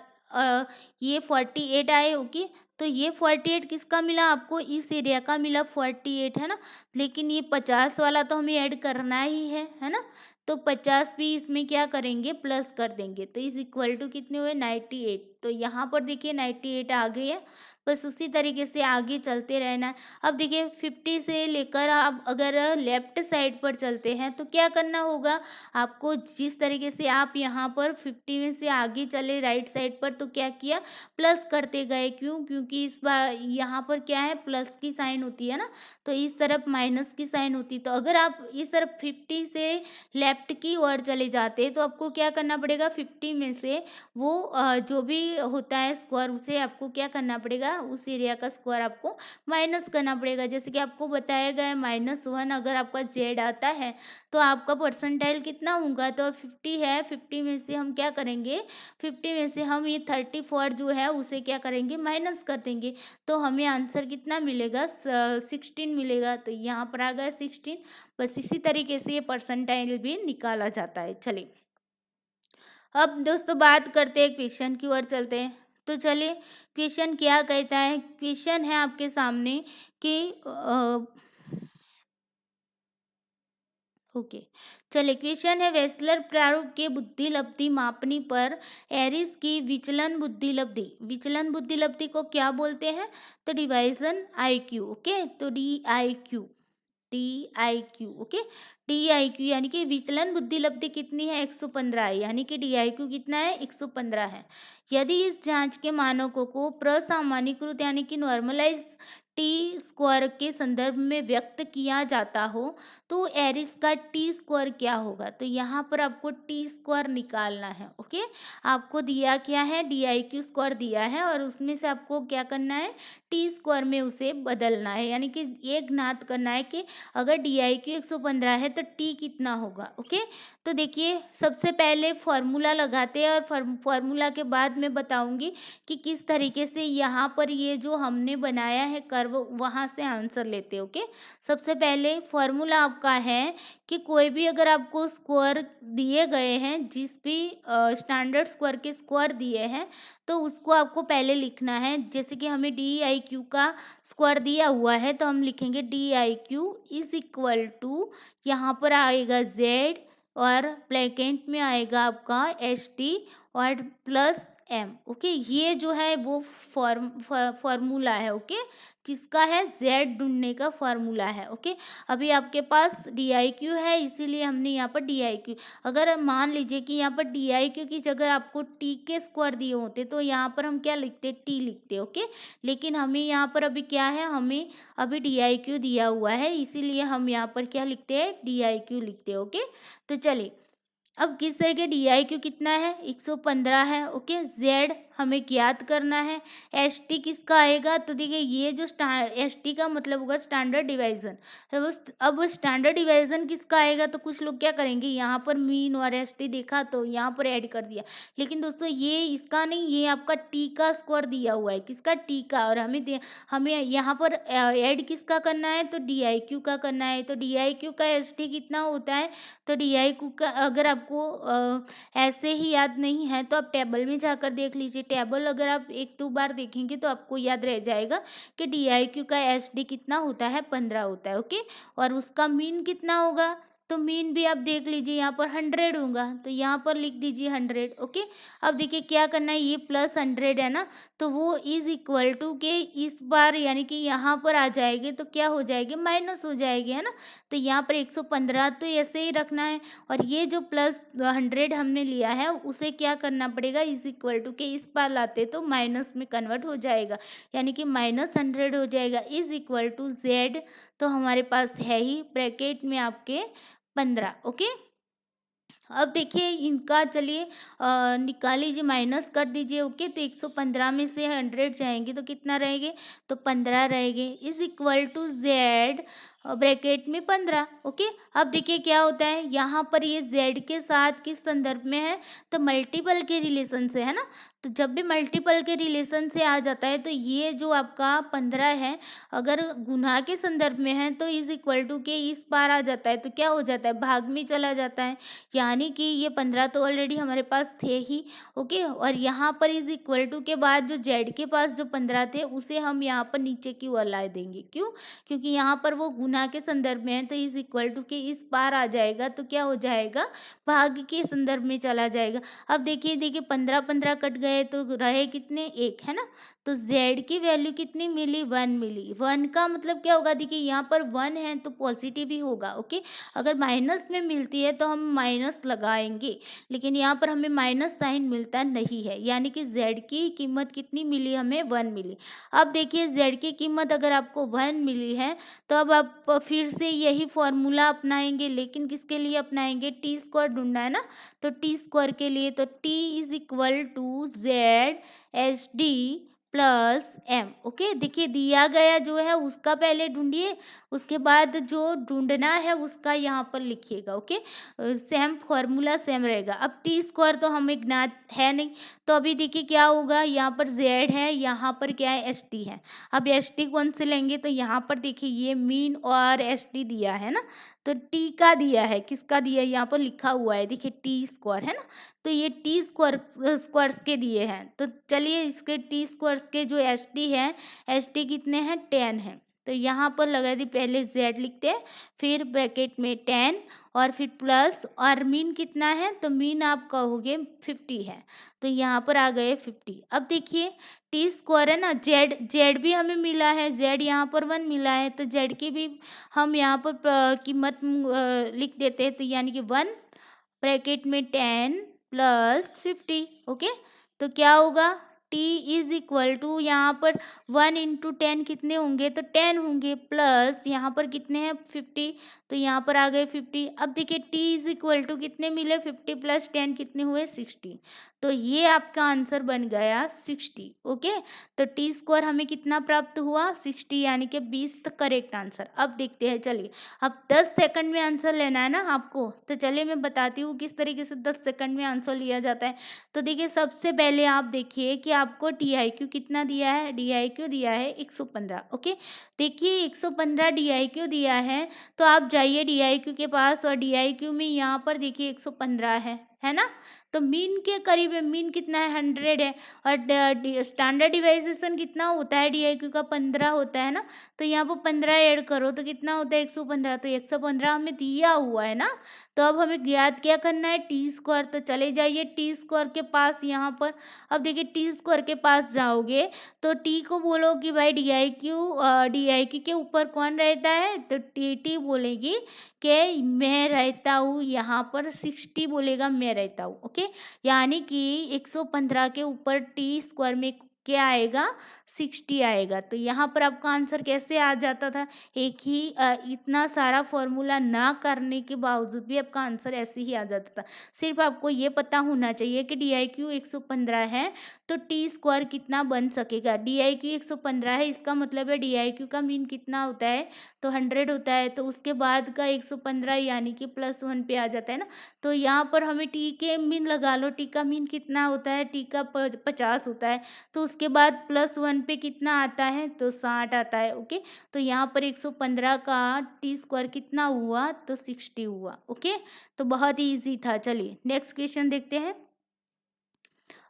ये 48 आए। ओके, तो ये 48 किसका मिला आपको, इस एरिया का मिला 48, है ना। लेकिन ये 50 वाला तो हमें ऐड करना ही है ना। तो 50 भी इसमें क्या करेंगे, प्लस कर देंगे। तो इज इक्वल टू कितने हुए, 98। तो यहाँ पर देखिए 98 आ गई है। बस उसी तरीके से आगे चलते रहना है। अब देखिए 50 से लेकर आप अगर लेफ्ट साइड पर चलते हैं तो क्या करना होगा आपको, जिस तरीके से आप यहाँ पर 50 में से आगे चले राइट साइड पर, तो क्या किया, प्लस करते गए। क्यों, क्योंकि इस बार यहाँ पर क्या है, प्लस की साइन होती है ना, तो इस तरफ माइनस की साइन होती। तो अगर आप इस तरफ 50 से लेफ्ट की ओर चले जाते तो आपको क्या करना पड़ेगा, 50 में से वो जो भी होता है स्क्वायर उसे आपको क्या करना पड़ेगा, उस एरिया का स्क्वायर आपको माइनस करना पड़ेगा। जैसे कि आपको बताया गया है -1 अगर आपका जेड आता है तो आपका परसेंटाइल कितना होगा, तो 50 है, 50 में से हम क्या करेंगे, 50 में से हम ये 34 जो है उसे क्या करेंगे, माइनस कर देंगे। तो हमें आंसर कितना मिलेगा, 16 मिलेगा। तो यहाँ पर आ गया 16। बस इसी तरीके से ये परसेंटाइल भी निकाला जाता है। चलिए अब दोस्तों बात करते हैं क्वेश्चन की ओर चलते हैं। तो चलिए क्वेश्चन क्या कहता है, क्वेश्चन है आपके सामने कि ओके, चलिए क्वेश्चन है वेस्लर प्रारूप के बुद्धि लब्धि मापनी पर एरिस की विचलन बुद्धि लब्धि, विचलन बुद्धि लब्धि को क्या बोलते हैं, तो डिवाइजन IQ। ओके, तो DIQ। ओके, DIQ यानी कि विचलन बुद्धि लब्धि कितनी है, 115 है, यानी कि DIQ कितना है, 115 है। यदि इस जांच के मानकों को प्रसामान्यीकृत यानी कि नॉर्मलाइज टी स्क्वायर के संदर्भ में व्यक्त किया जाता हो तो एरिस का टी स्क्वायर क्या होगा, तो यहाँ पर आपको टी स्क्वायर निकालना है। ओके, आपको दिया क्या है, DIQ स्क्वायर दिया है और उसमें से आपको क्या करना है, टी स्क्वायर में उसे बदलना है, यानी कि ये ज्ञात करना है कि अगर DIQ 115 है तो टी कितना होगा। ओके, तो देखिए सबसे पहले फॉर्मूला लगाते हैं और फॉर्मूला के बाद मैं बताऊंगी कि किस तरीके से यहाँ पर ये जो हमने बनाया है कर्व वहाँ से आंसर लेते हैं। ओके, सबसे पहले फॉर्मूला आपका है कि कोई भी अगर आपको स्क्वायर दिए गए हैं, जिस भी स्टैंडर्ड स्क्वायर के स्क्वायर दिए हैं तो उसको आपको पहले लिखना है। जैसे कि हमें DIQ का स्क्वायर दिया हुआ है तो हम लिखेंगे DIQ इज इक्वल टू, यहाँ पर आएगा Z और ब्रैकेट में आएगा आपका ST और प्लस एम। ओके, ये जो है वो फॉर्मूला है। ओके, किसका है? जेड ढूंढने का फॉर्मूला है। ओके, अभी आपके पास डी आई क्यू है, इसीलिए हमने यहाँ पर डी आई क्यू, अगर मान लीजिए कि यहाँ पर डी आई क्यू की जगह आपको टी के स्क्वायर दिए होते तो यहाँ पर हम क्या लिखते? टी लिखते। ओके, लेकिन हमें यहाँ पर अभी क्या है? हमें अभी डी आई क्यू दिया हुआ है, इसीलिए हम यहाँ पर क्या लिखते हैं? डी आई क्यू लिखते हैं। ओके, तो चलिए अब किस तरह के डी आई क्यू कितना है? 115 है। ओके, जेड हमें ज्ञात करना है। एस टी किसका आएगा? तो देखिए ये जो एस टी का मतलब होगा स्टैंडर्ड डिवाइजन। अब स्टैंडर्ड डिवाइजन किसका आएगा? तो कुछ लोग क्या करेंगे, यहाँ पर मीन और एस टी देखा तो यहाँ पर ऐड कर दिया, लेकिन दोस्तों ये इसका नहीं, ये आपका टी का स्क्वायर दिया हुआ है। किसका? टी का। और हमें यहाँ पर ऐड किसका करना है? तो डी आई क्यू का करना है। तो डी आई क्यू का एस टी कितना होता है? तो डी आई क्यू का अगर आपको ऐसे ही याद नहीं है तो आप टेबल में जाकर देख लीजिए। टेबल अगर आप एक दो बार देखेंगे तो आपको याद रह जाएगा कि डी आई क्यू का एस डी कितना होता है? 15 होता है। ओके, और उसका मीन कितना होगा? तो मीन भी आप देख लीजिए, यहाँ पर 100 होगा, तो यहाँ पर लिख दीजिए 100। ओके, अब देखिए क्या करना है, ये प्लस 100 है ना, तो वो इज इक्वल टू के इस बार यानी कि यहाँ पर आ जाएगी तो क्या हो जाएगी? माइनस हो जाएगी, है ना। तो यहाँ पर 115 तो ऐसे ही रखना है, और ये जो प्लस 100 हमने लिया है उसे क्या करना पड़ेगा? इज इक्वल टू के इस पार लाते तो माइनस में कन्वर्ट हो जाएगा, यानी कि -100 हो जाएगा। इज इक्वल टू जेड, तो हमारे पास है ही ब्रैकेट में आपके 15। ओके, अब देखिए इनका चलिए निकाल लीजिए, माइनस कर दीजिए। ओके, तो 115 में से 100 जाएंगे तो कितना रहेंगे? तो 15 रहेंगे। Is equal to Z bracket में 15। ओके, अब देखिए क्या होता है, यहाँ पर ये जेड के साथ किस संदर्भ में है? तो मल्टीपल के रिलेशन से, है ना। तो जब भी मल्टीपल के रिलेशन से आ जाता है तो ये जो आपका 15 है अगर गुणा के संदर्भ में है तो इज इक्वल टू के इस पार आ जाता है तो क्या हो जाता है? भाग में चला जाता है, यानी कि ये 15 तो ऑलरेडी हमारे पास थे ही। ओके, और यहाँ पर इज इक्वल टू के बाद जो जेड के पास जो 15 थे उसे हम यहाँ पर नीचे की ओर ला देंगे। क्यों? क्योंकि यहाँ पर वो गुना के संदर्भ में है तो इज इक्वल टू के इस पार आ जाएगा तो क्या हो जाएगा? भाग के संदर्भ में चला जाएगा। अब देखिए 15 15 कट गए तो रहे कितने? 1, है ना। तो z की वैल्यू कितनी मिली? 1 मिली। 1 का मतलब क्या होगा? देखिए यहाँ पर 1 है तो पॉजिटिव ही होगा। ओके, अगर माइनस में मिलती है तो हम माइनस लगाएंगे, लेकिन यहाँ पर हमें माइनस साइन मिलता नहीं है, यानी कि z की कीमत कितनी मिली? हमें 1 मिली। अब देखिए z की कीमत अगर आपको 1 मिली है तो अब आप फिर से यही फॉर्मूला अपनाएंगे, लेकिन किसके लिए अपनाएंगे? टी स्क्वायर ढूंढना है ना, तो टी स्क्वायर के लिए तो T is equal to Z H D plus M. Okay, देखिए दिया गया जो है उसका पहले ढूंढिए, उसके बाद जो ढूंढना है उसका यहाँ पर लिखिएगा। ओके, सेम फॉर्मूला सेम रहेगा। अब टी स्क्वायर तो हमें ज्ञात है नहीं, तो अभी देखिए क्या होगा, यहाँ पर जेड है, यहाँ पर क्या है? एस टी है। अब एस टी कौन से लेंगे? तो यहाँ पर देखिए ये मीन और एस टी दिया है ना, तो टी का दिया है, किसका दिया है? यहाँ पर लिखा हुआ है देखिए टी स्क्वायर, है ना। तो ये टी स्क्वायर्स के दिए हैं, तो चलिए इसके टी स्क्वायर्स के जो एस टी है, एस टी कितने हैं? 10 है। तो यहाँ पर लगा दी, पहले जेड लिखते हैं, फिर ब्रैकेट में 10 और फिर प्लस, और मीन कितना है? तो मीन आप कहोगे 50 है, तो यहाँ पर आ गए 50। अब देखिए टी स्क्वायर है ना, जेड जेड भी हमें मिला है, जेड यहाँ पर 1 मिला है, तो जेड की भी हम यहाँ पर कीमत लिख देते हैं, तो यानी कि 1 ब्रैकेट में 10 प्लस 50। ओके, तो क्या होगा? t इज इक्वल टू यहाँ पर 1 इंटू 10 कितने होंगे? तो 10 होंगे, प्लस यहाँ पर कितने हैं? 50, तो यहाँ पर आ गए 50। अब देखिए t इज इक्वल टू कितने मिले? 50 प्लस 10 कितने हुए? 60। तो ये आपका आंसर बन गया 60। ओके, तो टी स्क्वायर हमें कितना प्राप्त हुआ? 60, यानी कि 20 तक करेक्ट आंसर। अब देखते हैं, चलिए अब 10 सेकंड में आंसर लेना है ना आपको, तो चलिए मैं बताती हूँ किस तरीके से 10 सेकंड में आंसर लिया जाता है। तो देखिए सबसे पहले आप देखिए कि आपको डी आई क्यू कितना दिया है? डी आई क्यू दिया है 115। ओके, देखिए 115 डी आई क्यू दिया है, तो आप जाइए डी आई क्यू के पास और डी आई क्यू में यहाँ पर देखिए 115 है ना। तो मीन के करीब है, मीन कितना है 100 है, और स्टैंडर्ड डिवाइजेशन कितना होता है DIQ का 15 होता है ना, तो यहाँ पर 15 ऐड करो तो कितना होता है 115, तो 115 हमें दिया हुआ है ना, तो अब हमें ज्ञात क्या करना है टी स्क्वायर, तो चले जाइए टी स्क्वायर के पास यहाँ पर। अब देखिए टी स्क्वायर के पास जाओगे तो टी को बोलो कि भाई DIQ के ऊपर कौन रहता है, तो टी बोलेगी कि मैं रहता हूँ यहाँ पर, 60 बोलेगा मैं रहता हूँ। ओके, यानी कि 115 के ऊपर टी स्क्वायर में क्या आएगा 60 आएगा। तो यहाँ पर आपका आंसर कैसे आ जाता था, एक ही इतना सारा फॉर्मूला ना करने के बावजूद भी आपका आंसर ऐसे ही आ जाता था। सिर्फ आपको ये पता होना चाहिए कि DIQ 115 है तो टी स्क्वायर कितना बन सकेगा। DIQ 115 है, इसका मतलब है DIQ का मीन कितना होता है, तो 100 होता है, तो उसके बाद का 115 यानी कि +1 पे आ जाता है ना। तो यहाँ पर हमें टी के मीन लगा लो, टी का मीन कितना होता है, टी का 50 होता है, तो उसके बाद +1 पे कितना आता है, तो 60 आता है। ओके, तो यहाँ पर 115 का टी स्क्वायर कितना हुआ, तो 60 हुआ। ओके, तो बहुत ही ईजी था। चलिए नेक्स्ट क्वेश्चन देखते हैं।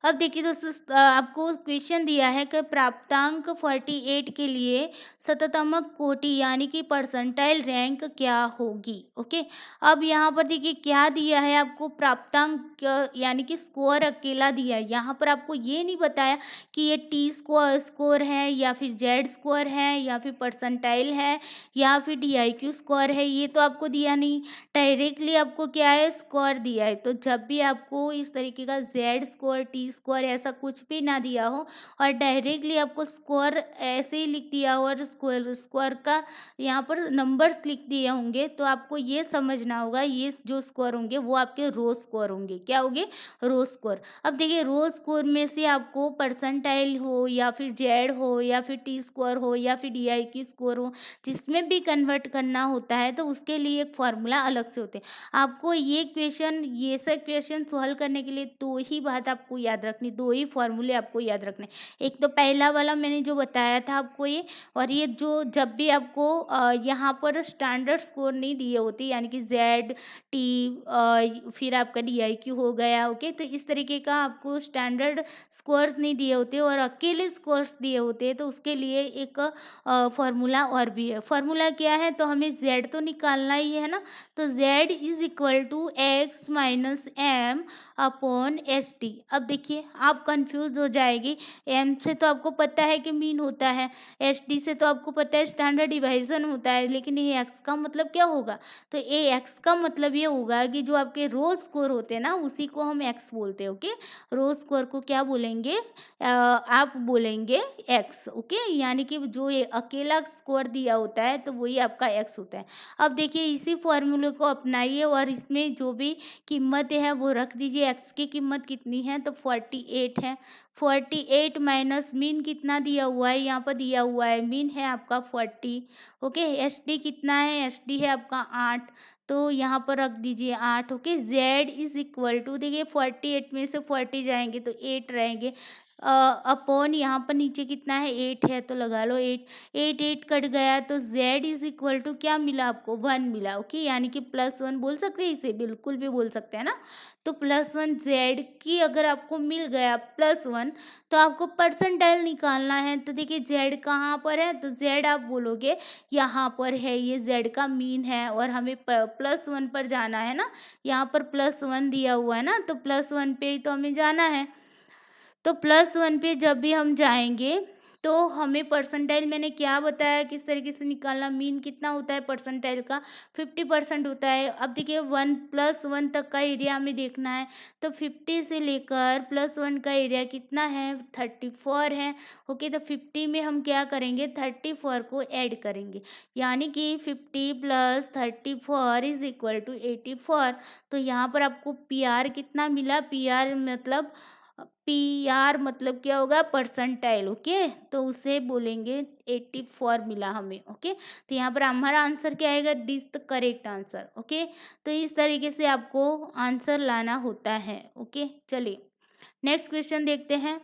अब देखिए दोस्तों, आपको क्वेश्चन दिया है कि प्राप्तांक 48 के लिए शततमक कोटि यानी कि परसेंटाइल रैंक क्या होगी। ओके, अब यहाँ पर देखिए क्या दिया है आपको, प्राप्तांक यानी कि स्कोर अकेला दिया है। यहाँ पर आपको ये नहीं बताया कि ये टी स्कोर है या फिर जेड स्कोर है या फिर परसेंटाइल है या फिर DIQ स्कोर है, ये तो आपको दिया नहीं। डायरेक्टली आपको क्या है, स्कोर दिया है। तो जब भी आपको इस तरीके का जेड स्कोर, टी स्कोर ऐसा कुछ भी ना दिया हो और डायरेक्टली आपको स्कोर ऐसे ही लिख दिया हो और स्कोर का यहाँ पर नंबर्स लिख दिए होंगे, तो आपको ये समझना होगा ये जो स्कोर होंगे वो आपके रो स्कोर होंगे। क्या होंगे, रो स्कोर। अब देखिए रो स्कोर में से आपको परसेंटाइल हो या फिर जेड हो या फिर टी स्कोर हो या फिर DIQ स्कोर हो, जिसमें भी कन्वर्ट करना होता है तो उसके लिए एक फॉर्मूला अलग से होते हैं। आपको ये सब क्वेश्चन सॉल्व करने के लिए दो ही बात आपको याद रखनी, दो ही फॉर्मूले आपको याद रखने। एक तो पहला वाला मैंने जो बताया था आपको ये, और ये जो जब भी आपको यहाँ पर स्टैंडर्ड स्कोर नहीं दिए होते यानी कि जेड टी फिर आपका DIQ हो गया। ओके, तो इस तरीके का आपको स्टैंडर्ड स्कोर्स नहीं दिए होते और अकेले स्कोर्स दिए होते हैं, तो उसके लिए एक फॉर्मूला और भी है। फॉर्मूला क्या है, तो हमें जेड तो निकालना ही है ना, तो z is equal to x minus M upon ST। अब देखिए आप कंफ्यूज हो जाएगी, m से तो आपको पता है कि मीन होता है, ST से तो आपको पता है स्टैंडर्ड डिवाइजन होता है, लेकिन ये x का मतलब क्या होगा, तो ये x का मतलब ये होगा कि जो आपके रो स्कोर होते हैं ना उसी को हम x बोलते हैं। ओके, रो स्कोर को क्या बोलेंगे, आप बोलेंगे x। ओके, यानी कि जो ये अकेला स्कोर दिया होता है तो वही आपका x होता है। अब देखिए इसी फॉर्मूले को अपनाइए और इसमें जो भी कीमत है वो रख दीजिए। x की कीमत कितनी है, तो 48 है। 48 माइनस मीन कितना दिया हुआ है, यहाँ पर दिया हुआ है मीन है आपका 40। ओके, ST कितना है, ST है आपका 8, तो यहाँ पर रख दीजिए 8। Okay, z is equal to, देखिए 48 में से 40 जाएंगे तो 8 रहेंगे, अपॉन यहाँ पर नीचे कितना है 8 है तो लगा लो 8। 8 कट गया तो z इज इक्वल टू क्या मिला आपको, 1 मिला। ओके, यानी कि +1 बोल सकते हैं इसे, बिल्कुल भी बोल सकते हैं ना। तो +1 z की अगर आपको मिल गया +1 तो आपको परसेंटाइल निकालना है। तो देखिए z कहाँ पर है, तो z आप बोलोगे यहाँ पर है, ये z का मीन है और हमें +1 पर जाना है ना, यहाँ पर +1 दिया हुआ है ना, तो +1 पे ही तो हमें जाना है। तो +1 पे जब भी हम जाएंगे तो हमें परसेंटाइल मैंने क्या बताया किस तरीके से निकालना, मीन कितना होता है परसेंटाइल का, 50% होता है। अब देखिए 1 +1 तक का एरिया हमें देखना है, तो 50 से लेकर +1 का एरिया कितना है, 34 है। ओके, तो 50 में हम क्या करेंगे, 34 को ऐड करेंगे, यानी कि 50 + 34 इज इक्वल टू 84। तो यहाँ पर आपको PR कितना मिला, PR मतलब क्या होगा, परसेंटाइल। ओके, तो उसे बोलेंगे 84 मिला हमें। ओके, तो यहाँ पर हमारा आंसर क्या आएगा, this the correct answer. Okay, तो इस तरीके से आपको आंसर लाना होता है। ओके, चलिए नेक्स्ट क्वेश्चन देखते हैं।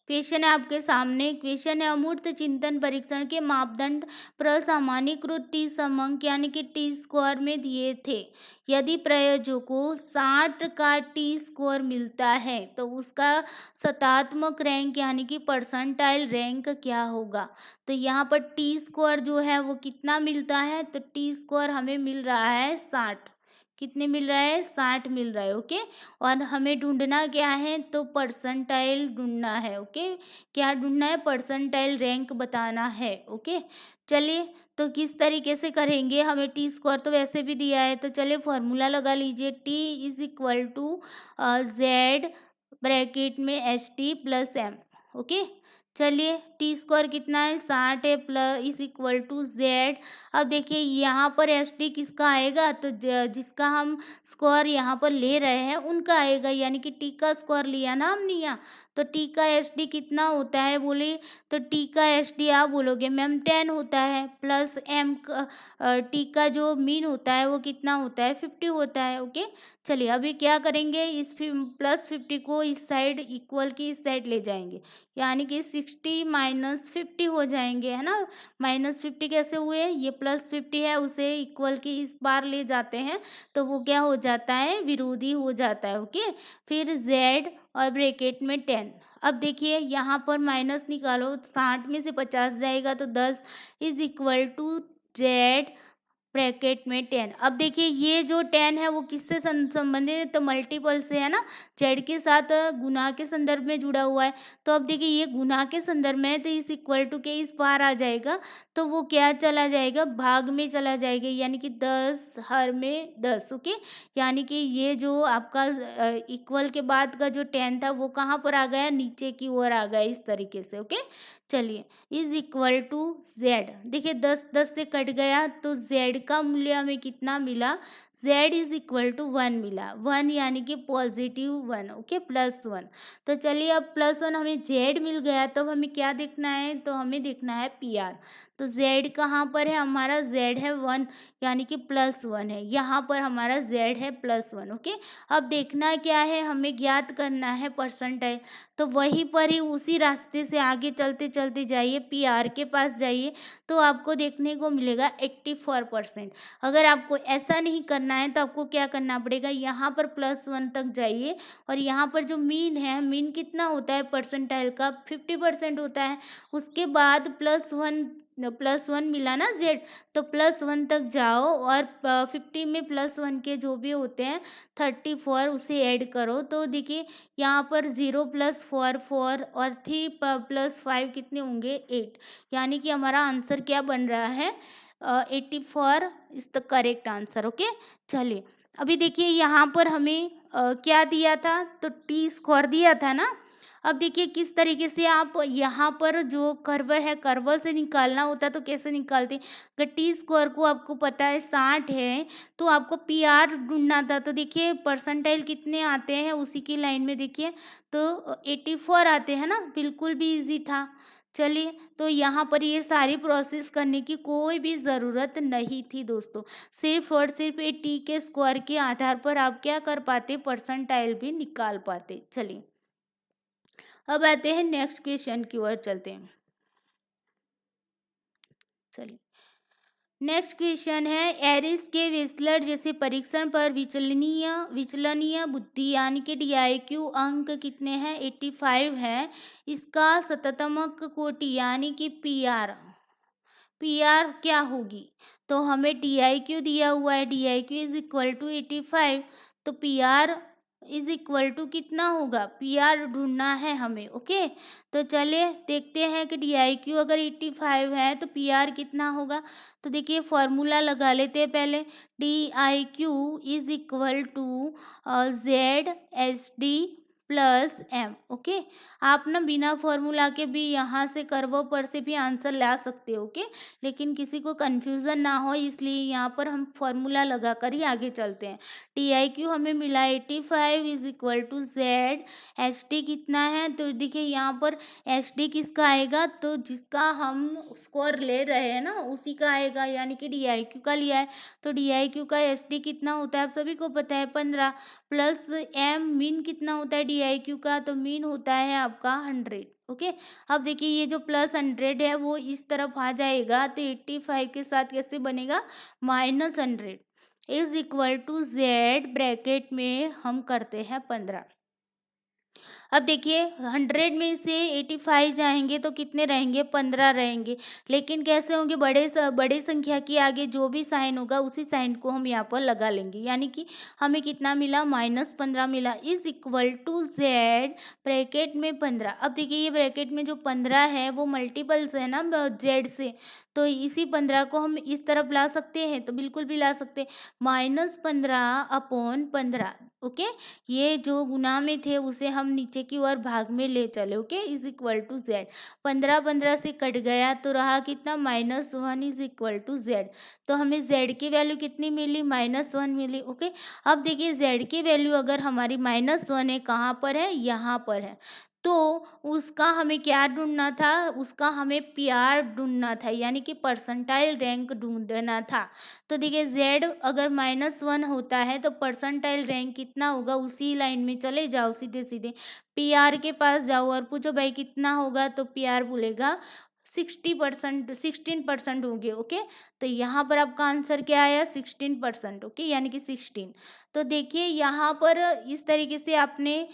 क्वेश्चन है आपके सामने। क्वेश्चन है अमूर्त चिंतन परीक्षण के मापदंड प्रसामान्यीकृत टी समंक यानी कि टी स्क्वायर में दिए थे। यदि प्रयोजक को 60 का टी स्क्वायर मिलता है तो उसका शतात्मक रैंक यानी कि परसेंटाइल रैंक क्या होगा। तो यहाँ पर टी स्क्वायर जो है वो कितना मिलता है, तो टी स्क्वायर हमें मिल रहा है 60। कितने मिल रहा है, 60 मिल रहा है। ओके, और हमें ढूंढना क्या है, तो परसेंटाइल ढूंढना है। ओके, क्या ढूंढना है, परसेंटाइल रैंक बताना है। ओके, चलिए तो किस तरीके से करेंगे, हमें टी स्क्वायर तो वैसे भी दिया है, तो चलिए फॉर्मूला लगा लीजिए। T is equal to Z bracket में S T plus M. Okay, चलिए टी स्क्वायर कितना है, 60 है, plus is equal to Z. अब देखिए यहाँ पर एस टी किसका आएगा, तो जिसका हम स्क्वायर यहाँ पर ले रहे हैं उनका आएगा, यानी कि टी का स्क्वायर लिया ना हमने यहाँ, तो टी का एस टी कितना होता है बोले, तो टी का एस टी आप बोलोगे मैम 10 होता है, प्लस एम टी का जो मीन होता है वो कितना होता है, 50 होता है। ओके, चलिए अभी क्या करेंगे, इस +50 को इस साइड इक्वल की इस साइड ले जाएंगे, यानी कि 60 माइनस 50 हो जाएंगे, है ना। -50 कैसे हुए, ये +50 है उसे इक्वल की इस बार ले जाते हैं तो वो क्या हो जाता है, विरोधी हो जाता है। ओके, फिर z और ब्रैकेट में 10। अब देखिए यहाँ पर माइनस निकालो, 60 में से 50 जाएगा तो 10 is equal to z bracket में 10। अब देखिए ये जो 10 है वो किससे संबंधित है, तो मल्टीपल से, है ना, जेड के साथ गुना के संदर्भ में जुड़ा हुआ है। तो अब देखिए ये गुना के संदर्भ में है तो इस इक्वल टू के इस पार आ जाएगा, तो वो क्या चला जाएगा, भाग में चला जाएगा, यानी कि 10 हर में 10। ओके, यानी कि ये जो आपका इक्वल के बाद का जो 10 था वो कहाँ पर आ गया, नीचे की ओर आ गया, इस तरीके से। ओके, चलिए इज इक्वल टू जेड, देखिए 10 10 से कट गया तो जेड का मूल्य हमें कितना मिला, जेड इज इक्वल टू 1 मिला, 1 यानी कि +1। ओके, +1। तो चलिए अब +1 हमें जेड मिल गया, तो अब हमें क्या देखना है, तो हमें देखना है पी आर। तो जेड कहाँ पर है हमारा, जेड है 1, यानी कि +1 है, यहाँ पर हमारा जेड है +1। ओके, अब देखना क्या है, हमें ज्ञात करना है परसेंटाइल। तो वहीं पर ही उसी रास्ते से आगे चलते चलते जाइए, पी आर के पास जाइए, तो आपको देखने को मिलेगा 84%। अगर आपको ऐसा नहीं करना है तो आपको क्या करना पड़ेगा, यहाँ पर +1 तक जाइए, और यहाँ पर जो मीन है, मीन कितना होता है परसेंटाइल का, 50% होता है। उसके बाद +1 मिला ना जेड, तो +1 तक जाओ और 50 में +1 के जो भी होते हैं 34 उसे ऐड करो, तो देखिए यहाँ पर 0 + 4 4 और 3 + 5 कितने होंगे, 8, यानी कि हमारा आंसर क्या बन रहा है, 84 is the correct answer. Okay, चलिए अभी देखिए यहाँ पर हमें क्या दिया था, तो टी स्क्वायर दिया था ना। अब देखिए किस तरीके से आप यहाँ पर जो कर्व है, कर्व से निकालना होता है तो कैसे निकालते हैं, अगर टी स्क्वायर को आपको पता है 60 है तो आपको पी आर ढूंढना था, तो देखिए परसेंटाइल कितने आते हैं उसी की लाइन में देखिए, तो 84 आते हैं ना, बिल्कुल भी इजी था। चलिए तो यहाँ पर ये सारी प्रोसेस करने की कोई भी ज़रूरत नहीं थी दोस्तों, सिर्फ और सिर्फ ये टी के स्क्वायर के आधार पर आप क्या कर पाते, परसेंटाइल भी निकाल पाते। चलिए अब आते हैं नेक्स्ट क्वेश्चन की ओर चलते हैं। चलिए नेक्स्ट क्वेश्चन है, एरिस के वेस्लर जैसे परीक्षण पर विचलनीय बुद्धि यानी कि DIQ अंक कितने हैं, 85 है। इसका शतमक कोटि यानी कि पी आर क्या होगी, तो हमें DIQ दिया हुआ है, DIQ इज इक्वल टू 85, तो P R is equal to कितना होगा, पी आर ढूंढना है हमें। ओके, तो चलिए देखते हैं कि DIQ अगर 85 है तो पी आर कितना होगा। तो देखिए फॉर्मूला लगा लेते हैं पहले, DIQ is equal to ZSD plus M. Okay, आप ना बिना फॉर्मूला के भी यहाँ से कर्व पर से भी आंसर ला सकते हो। ओके, लेकिन किसी को कन्फ्यूज़न ना हो इसलिए यहाँ पर हम फॉर्मूला लगा कर ही आगे चलते हैं। DIQ हमें मिला 85 is equal to Z, HD कितना है, तो देखिए यहाँ पर HD किसका आएगा, तो जिसका हम स्कोर ले रहे हैं ना उसी का आएगा, यानी कि DIQ का लिया है, तो DIQ का HD कितना होता है आप सभी को पता है 15, प्लस एम मीन कितना होता है DIQ का, तो मीन होता है आपका 100। ओके, अब देखिए ये जो +100 है वो इस तरफ आ जाएगा, तो 85 के साथ कैसे बनेगा, -100 is equal to Z bracket में हम करते हैं 15। अब देखिए 100 में से 85 जाएंगे तो कितने रहेंगे, 15 रहेंगे। लेकिन कैसे होंगे, बड़े संख्या के आगे जो भी साइन होगा उसी साइन को हम यहाँ पर लगा लेंगे, यानी कि हमें कितना मिला, -15 मिला, is equal to Z bracket में 15। अब देखिए ये ब्रैकेट में जो 15 है वो मल्टीपल्स है ना Z से, तो इसी 15 को हम इस तरफ ला सकते हैं, तो बिल्कुल भी ला सकते हैं, -15/15। ओके, ये जो गुना में थे उसे हम नीचे की ओर भाग में ले चले। Okay, is equal to Z, 15 से कट गया तो रहा कितना, -1 इज इक्वल टू Z। तो हमें Z की वैल्यू कितनी मिली, -1 मिली। ओके, अब देखिए Z की वैल्यू अगर हमारी -1 है, कहाँ पर है, यहाँ पर है, तो उसका हमें क्या ढूंढना था, उसका हमें PR ढूंढना था, यानी कि परसेंटाइल रैंक ढूंढना था। तो देखिए Z अगर -1 होता है तो परसेंटाइल रैंक कितना होगा, उसी लाइन में चले जाओ सीधे सीधे, PR के पास जाओ और पूछो भाई कितना होगा, तो PR बोलेगा 60%, 16% होंगे। ओके, तो यहाँ पर आपका आंसर क्या आया, 16%। ओके, यानी कि 16। तो देखिए यहाँ पर इस तरीके से आपने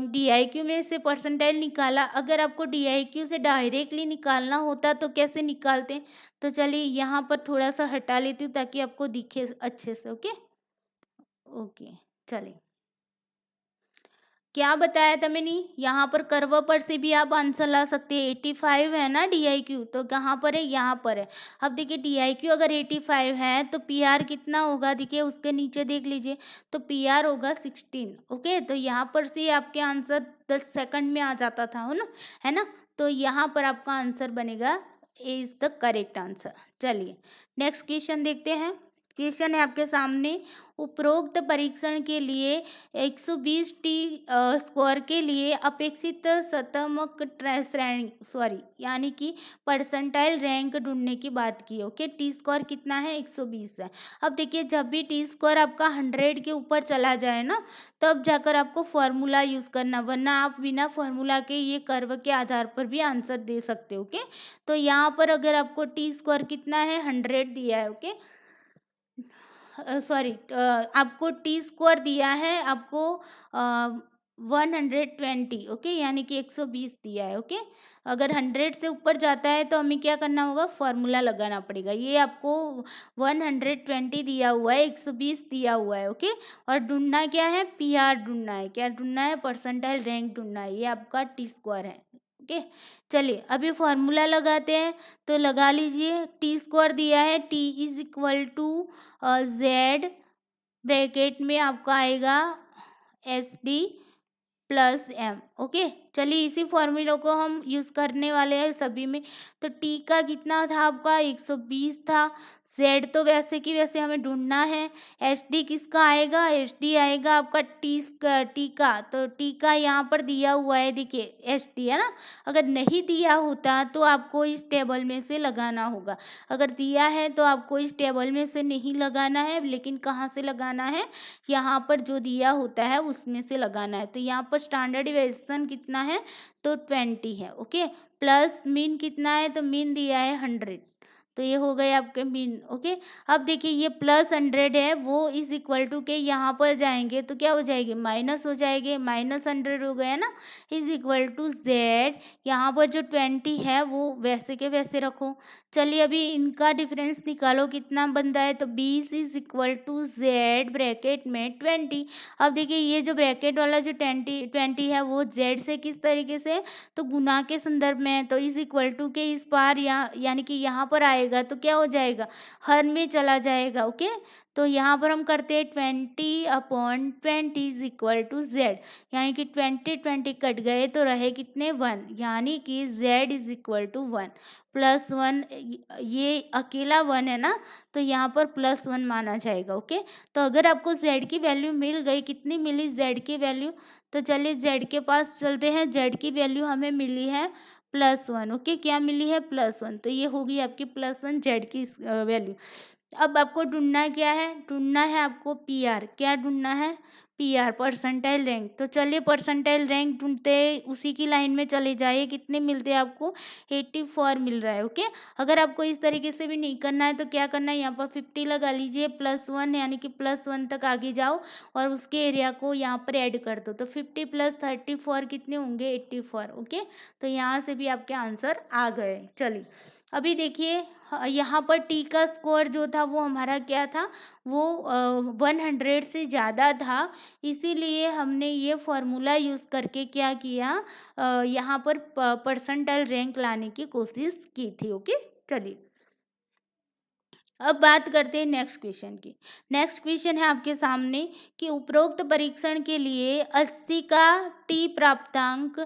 DIQ में से परसेंटाइल निकाला। अगर आपको DIQ से डायरेक्टली निकालना होता तो कैसे निकालते, तो चलिए यहाँ पर थोड़ा सा हटा लेती हूँ ताकि आपको दिखे अच्छे से। ओके ओके, चलिए क्या बताया था मैंने, यहाँ पर कर्व पर से भी आप आंसर ला सकते हैं। 85 है ना DIQ, तो कहाँ पर है, यहाँ पर है। अब देखिए DIQ अगर 85 है तो PR कितना होगा, देखिए उसके नीचे देख लीजिए, तो PR होगा 16। ओके, तो यहाँ पर से आपके आंसर 10 सेकंड में आ जाता था, है ना। तो यहाँ पर आपका आंसर बनेगा, ए इज द करेक्ट आंसर। चलिए नेक्स्ट क्वेश्चन देखते हैं। क्वेश्चन है आपके सामने, उपरोक्त परीक्षण के लिए 120 टी स्कोर के लिए अपेक्षित शतमक श्रेणी यानी कि परसेंटाइल रैंक ढूंढने की बात की। ओके, टी स्कोर कितना है, 120 है। अब देखिए जब भी टी स्कोर आपका 100 के ऊपर चला जाए ना, तब जाकर आपको फॉर्मूला यूज़ करना, वरना आप बिना फॉर्मूला के ये कर्व के आधार पर भी आंसर दे सकते हो। ओके, तो यहाँ पर अगर आपको टी स्कोर कितना है, 100 दिया है। ओके, आपको टी स्क्वायर दिया है, आपको 120। ओके, यानी कि 120 दिया है। ओके, अगर 100 से ऊपर जाता है तो हमें क्या करना होगा, फॉर्मूला लगाना पड़ेगा। ये आपको 120 दिया हुआ है, 120 दिया हुआ है। ओके, और ढूंढना क्या है, PR ढूंढना है, क्या ढूंढना है, परसेंटाइल रैंक ढूंढना है। ये आपका टी स्क्वायर है। ओके, चलिए अभी फॉर्मूला लगाते हैं, तो लगा लीजिए। टी स्क्वायर दिया है, T is equal to Z bracket में आपका आएगा SD प्लस M। ओके, चलिए इसी फॉर्मूला को हम यूज़ करने वाले हैं सभी में। तो T का कितना था आपका, 120 था। Z तो वैसे की वैसे हमें ढूंढना है। SD किसका आएगा, SD आएगा आपका T का, तो T का यहाँ पर दिया हुआ है, देखिए SD है ना। अगर नहीं दिया होता तो आपको इस टेबल में से लगाना होगा, अगर दिया है तो आपको इस टेबल में से नहीं लगाना है, लेकिन कहाँ से लगाना है, यहाँ पर जो दिया होता है उसमें से लगाना है। तो यहाँ पर स्टैंडर्ड डिविएशन कितना है, तो 20 है। ओके, प्लस मीन कितना है, तो मीन दिया है 100, तो ये हो गए आपके मीन। ओके, अब देखिए ये +100 है, वो इज इक्वल टू के यहाँ पर जाएंगे तो क्या हो जाएगी, माइनस हो जाएंगे, -100 हो गया ना, इज इक्वल टू Z। यहाँ पर जो 20 है वो वैसे के वैसे रखो। चलिए अभी इनका डिफरेंस निकालो, कितना बनता है, तो 20 is equal to Z bracket में 20। अब देखिए ये जो ब्रैकेट वाला जो 20 है वो Z से किस तरीके से, तो गुना के संदर्भ में है, तो इज इक्वल टू के इस पार यानी कि यहाँ पर आएगा तो क्या हो जाएगा, हर में चला जाएगा। ओके, तो यहाँ पर हम करते हैं 20/20 इज इक्वल टू Z, यानी कि 20 कट गए तो रहे कितने, 1, यानी कि Z इज इक्वल टू 1 +1। ये अकेला 1 है ना, तो यहाँ पर +1 माना जाएगा। ओके, तो अगर आपको Z की वैल्यू मिल गई, कितनी मिली Z की वैल्यू, तो चलिए Z के पास चलते हैं। Z की वैल्यू हमें मिली है +1। ओके, क्या मिली है, +1, तो ये होगी आपकी +1 Z की वैल्यू। अब आपको ढूंढना क्या है, ढूंढना है आपको PR, क्या ढूंढना है, PR परसेंटाइल रैंक। तो चलिए परसेंटाइल रैंक ढूंढते उसी की लाइन में चले जाइए। कितने मिलते हैं आपको? 84 मिल रहा है। ओके, अगर आपको इस तरीके से भी नहीं करना है तो क्या करना है, यहाँ पर 50 लगा लीजिए, +1 यानी कि +1 तक आगे जाओ और उसके एरिया को यहाँ पर ऐड कर दो। तो 50 + 34 कितने होंगे? 84। ओके, तो यहाँ से भी आपके आंसर आ गए। चलिए अभी देखिए यहाँ पर टी का स्कोर जो था वो हमारा क्या था, वो 100 से ज़्यादा था। इसीलिए हमने ये फॉर्मूला यूज़ करके क्या किया, यहाँ पर परसेंटाइल रैंक लाने की कोशिश की थी। ओके, चलिए अब बात करते हैं नेक्स्ट क्वेश्चन की। नेक्स्ट क्वेश्चन है आपके सामने कि उपरोक्त परीक्षण के लिए 80 का टी प्राप्तांक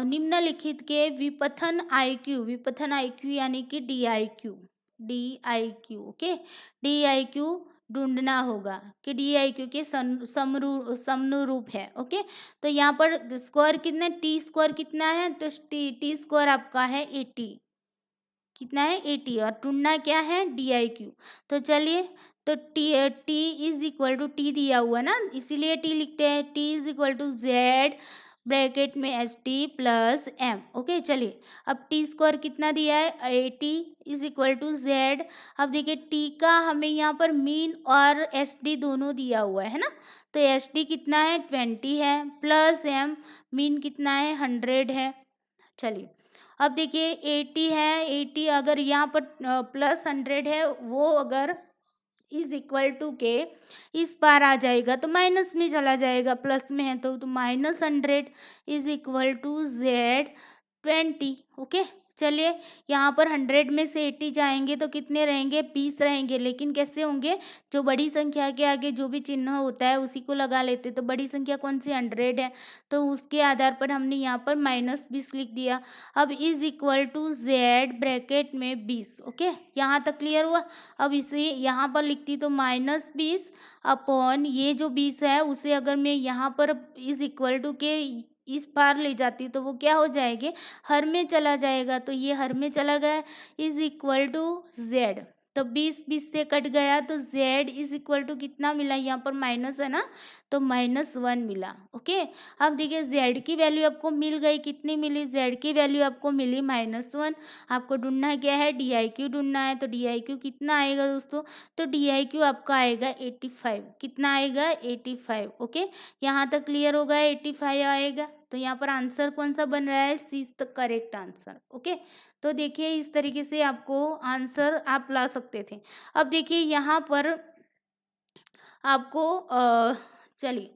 निम्नलिखित के विपथन आईक्यू यानी कि D I Q. Okay, D I Q ढूंढना होगा कि डी आई क्यू के समनुरूप है। ओके, तो यहाँ पर स्कोर कितना, टी स्कोर कितना है, तो टी स्कोर आपका है 80। कितना है? 80। और ढूंढना क्या है? D I Q. तो चलिए, तो T is equal to, T दिया हुआ ना इसीलिए टी लिखते हैं, T is equal to Z bracket में SD प्लस M। ओके, चलिए अब टी स्क्वायर कितना दिया है? 80 इज इक्वल टू जेड। अब देखिए टी का हमें यहाँ पर मीन और SD दोनों दिया हुआ है ना, तो SD कितना है? 20 है, प्लस M मीन कितना है? 100 है। चलिए अब देखिए 80 है, 80 अगर यहाँ पर +100 है, वो अगर इज इक्वल टू के इस पार आ जाएगा तो माइनस में चला जाएगा, प्लस में है तो -100 is equal to Z20। Okay, चलिए यहाँ पर 100 में से 80 जाएंगे तो कितने रहेंगे? 20 रहेंगे। लेकिन कैसे होंगे? जो बड़ी संख्या के आगे जो भी चिन्ह होता है उसी को लगा लेते। तो बड़ी संख्या कौन सी? 100 है, तो उसके आधार पर हमने यहाँ पर -20 लिख दिया। अब is equal to Z bracket में 20। ओके, यहाँ तक क्लियर हुआ। अब इसे यहाँ पर लिखती तो -20 अपॉन ये जो 20 है उसे अगर मैं यहाँ पर इज इक्वल टू के इस पार ले जाती तो वो क्या हो जाएंगे? हर में चला जाएगा, तो ये हर में चला गया, इज इक्वल टू Z। तो 20 से कट गया तो Z इज इक्वल टू कितना मिला? यहाँ पर माइनस है ना, तो -1 मिला। ओके, अब देखिए Z की वैल्यू आपको मिल गई, कितनी मिली? Z की वैल्यू आपको मिली -1। आपको ढूंढना क्या है? डी आई क्यू ढूंढना है। तो डी आई क्यू कितना आएगा दोस्तों? तो डी आई क्यू आपका आएगा 85। कितना आएगा? 85। ओके, यहाँ तक क्लियर होगा? 85 आएगा। तो यहाँ पर आंसर कौन सा बन रहा है? C is the correct answer. Okay, तो देखिए इस तरीके से आपको आंसर आप ला सकते थे। अब देखिए यहाँ पर आपको चलिए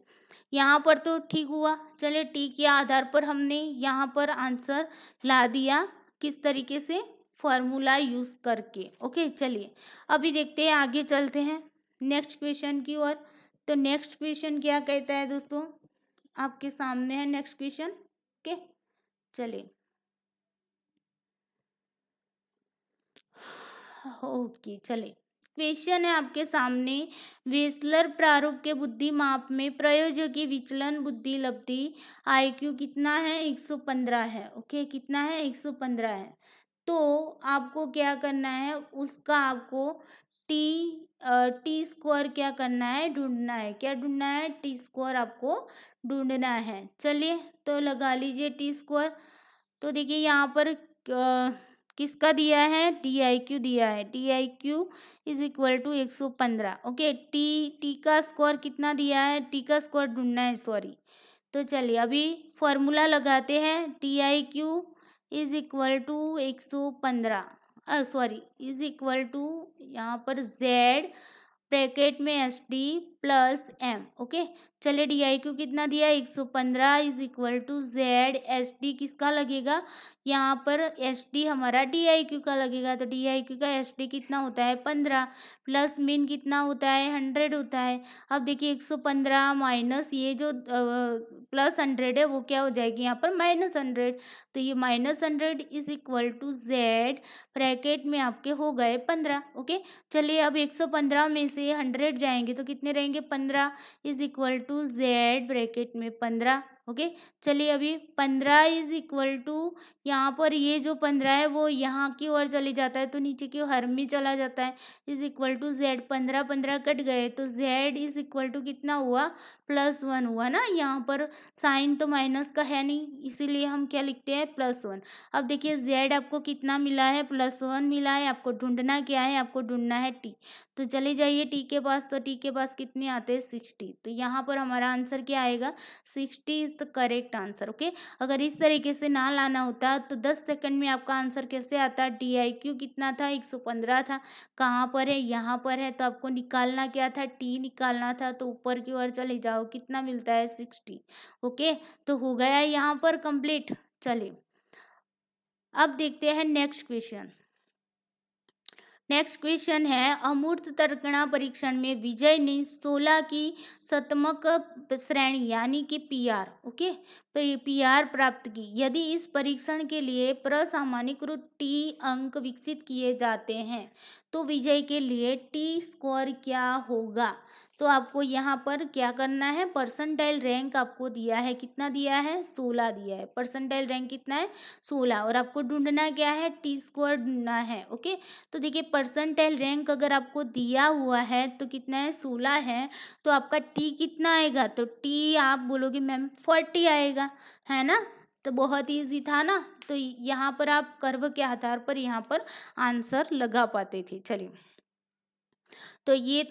यहाँ पर तो ठीक हुआ। चलिए टी के आधार पर हमने यहाँ पर आंसर ला दिया, किस तरीके से? फॉर्मूला यूज़ करके। ओके, चलिए अभी देखते हैं, आगे चलते हैं नेक्स्ट क्वेश्चन की ओर। तो नेक्स्ट क्वेश्चन क्या कहता है दोस्तों? आपके सामने है नेक्स्ट क्वेश्चन। ओके, चलिए ओके, चलिए क्वेश्चन है आपके सामने, वेस्लर प्रारूप के बुद्धि माप में प्रयोजकीय विचलन बुद्धि लब्धि आई कितना है? 115 है। ओके, कितना है? 115 है। तो आपको क्या करना है, उसका आपको टी स्क्वायर क्या करना है? ढूंढना है। क्या ढूंढना है? टी स्क्वायर आपको ढूंढना है। चलिए तो लगा लीजिए टी स्क्वायर। तो देखिए यहाँ पर किसका दिया है? डी आई क्यू दिया है। D I Q is equal to 115। Okay, T का स्कोर कितना दिया है? टी का स्कोर ढूंढना है, सॉरी। तो चलिए अभी फॉर्मूला लगाते हैं। D I Q is equal to 115, sorry is equal to यहाँ पर Z ब्रैकेट में SD प्लस M। ओके, चलिए डी आई क्यू कितना दिया? 115 is equal to Z। SD किसका लगेगा? यहाँ पर SD हमारा डी आई क्यू का लगेगा। तो डी आई क्यू का SD कितना होता है? 15, प्लस मीन कितना होता है? 100 होता है। अब देखिए 115 माइनस ये जो +100 है वो क्या हो जाएगी? यहाँ पर -100। तो ये -100 is equal to Z bracket में आपके हो गए 15। ओके, चलिए अब 115 में से 100 जाएंगे तो कितने रहेंगे? 15 is equal to Z bracket में 15। ओके। चलिए अभी 15 इज इक्वल टू, यहाँ पर ये जो 15 है वो यहाँ की ओर चले जाता है तो नीचे की हर में चला जाता है, is equal to Z. 15 15 cut गए तो जेड इज इक्वल टू कितना हुआ, +1 हुआ ना। यहाँ पर साइन तो माइनस का है नहीं, इसीलिए हम क्या लिखते हैं, +1। अब देखिए जेड आपको कितना मिला है, +1 मिला है। आपको ढूंढना क्या है, आपको ढूंढना है टी। तो चले जाइए टी के पास, तो टी के पास कितने आते हैं, 60। तो यहाँ पर हमारा आंसर क्या आएगा, 60 is the correct answer. Okay. अगर इस तरीके से ना लाना होता तो 10 सेकंड में आपका आंसर कैसे आता, DIQ कितना था, 115 था। कहाँ पर है, यहाँ पर है। तो आपको निकालना क्या था, टी निकालना था। तो ऊपर की ओर चले जाओ, कितना मिलता है, 60। ओके। तो हो गया यहाँ पर कंप्लीट। चलिए अब देखते हैं नेक्स्ट क्वेश्चन। नेक्स्ट क्वेश्चन है, अमूर्त तर्कणा परीक्षण में विजय ने 16 की शतमक श्रेणी यानी कि PR, ओके, PR प्राप्त की। यदि इस परीक्षण के लिए प्रसामान्यीकृत T अंक विकसित किए जाते हैं तो विजय के लिए T स्कोर क्या होगा। तो आपको यहाँ पर क्या करना है, परसेंटाइल रैंक आपको दिया है, कितना दिया है, 16 दिया है। परसेंटाइल रैंक कितना है, 16। और आपको ढूंढना क्या है, T स्कोर ढूंढना है। ओके। तो देखिए परसेंटाइल रैंक अगर आपको दिया हुआ है तो कितना है, 16 है। तो आपका टी कितना आएगा, तो टी आप बोलोगे मैम 40 आएगा, है ना। तो बहुत इजी था ना। तो यहाँ पर आप कर्व के आधार पर यहाँ पर आंसर लगा पाते थे। चलिए तो ये